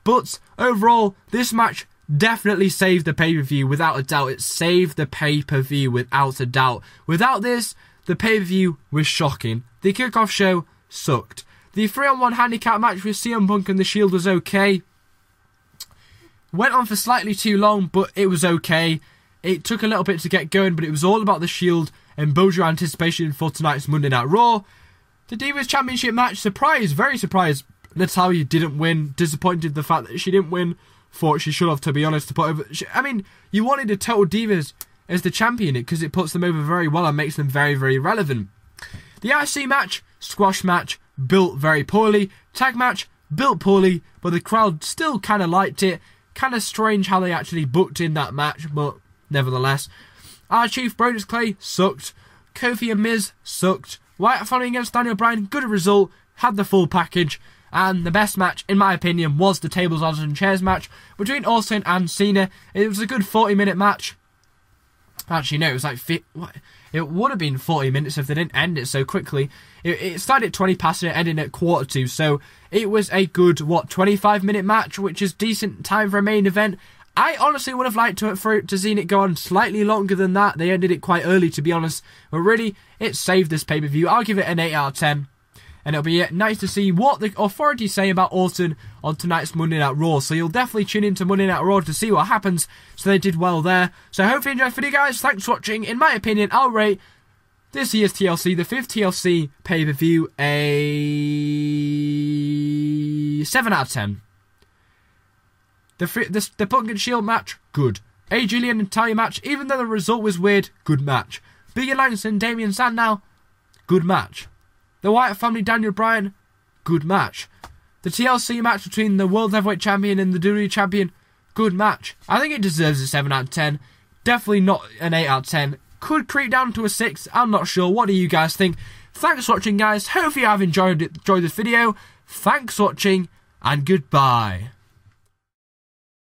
Speaker 1: But overall, this match definitely saved the pay-per-view without a doubt. It saved the pay-per-view without a doubt. Without this, the pay-per-view was shocking. The Kickoff show sucked. The 3-on-1 handicap match with CM Punk and The Shield was okay. Went on for slightly too long, but it was okay. It took a little bit to get going, but it was all about the Shield and build your anticipation for tonight's Monday Night Raw. The Divas Championship match, very surprised Natalya didn't win. Disappointed the fact that she didn't win. Thought she should have, to be honest, to put over... I mean, you wanted the Total Divas as the champion because it puts them over very well and makes them very, very relevant. The IC match, squash match, built very poorly. Tag match, built poorly, but the crowd still kind of liked it. Kind of strange how they actually booked in that match, but nevertheless. Our Chief Brodus Clay sucked. Kofi and Miz sucked. Wyatt following against Daniel Bryan, good result, had the full package. And the best match, in my opinion, was the Tables, Ladders and Chairs match between Orton and Cena. It was a good 40-minute match. Actually, no, it was like... It would have been 40 minutes if they didn't end it so quickly. It started at 20 past and it ended at 1:45. So it was a good, 25-minute match, which is decent time for a main event. I honestly would have liked for it to seen it go on slightly longer than that. They ended it quite early, to be honest. But really, it saved this pay-per-view. I'll give it an 8 out of 10. And it'll be nice to see what the authorities say about Orton on tonight's Monday Night Raw. So you'll definitely tune into Monday Night Raw to see what happens. So they did well there. So hopefully you enjoyed the video, guys. Thanks for watching. In my opinion, I'll rate this year's TLC, the 5th TLC pay-per-view, a 7 out of 10. The Punk and Shield match, good. AJ Lee and Natalya match, even though the result was weird, good match. Biggie Langston, Damien Sandow, good match. The Wyatt family, Daniel Bryan, good match. The TLC match between the World Heavyweight Champion and the WWE Champion, good match. I think it deserves a 7 out of 10. Definitely not an 8 out of 10. Could creep down to a 6. I'm not sure. What do you guys think? Thanks for watching, guys. Hopefully you have enjoyed this video. Thanks for watching, and goodbye.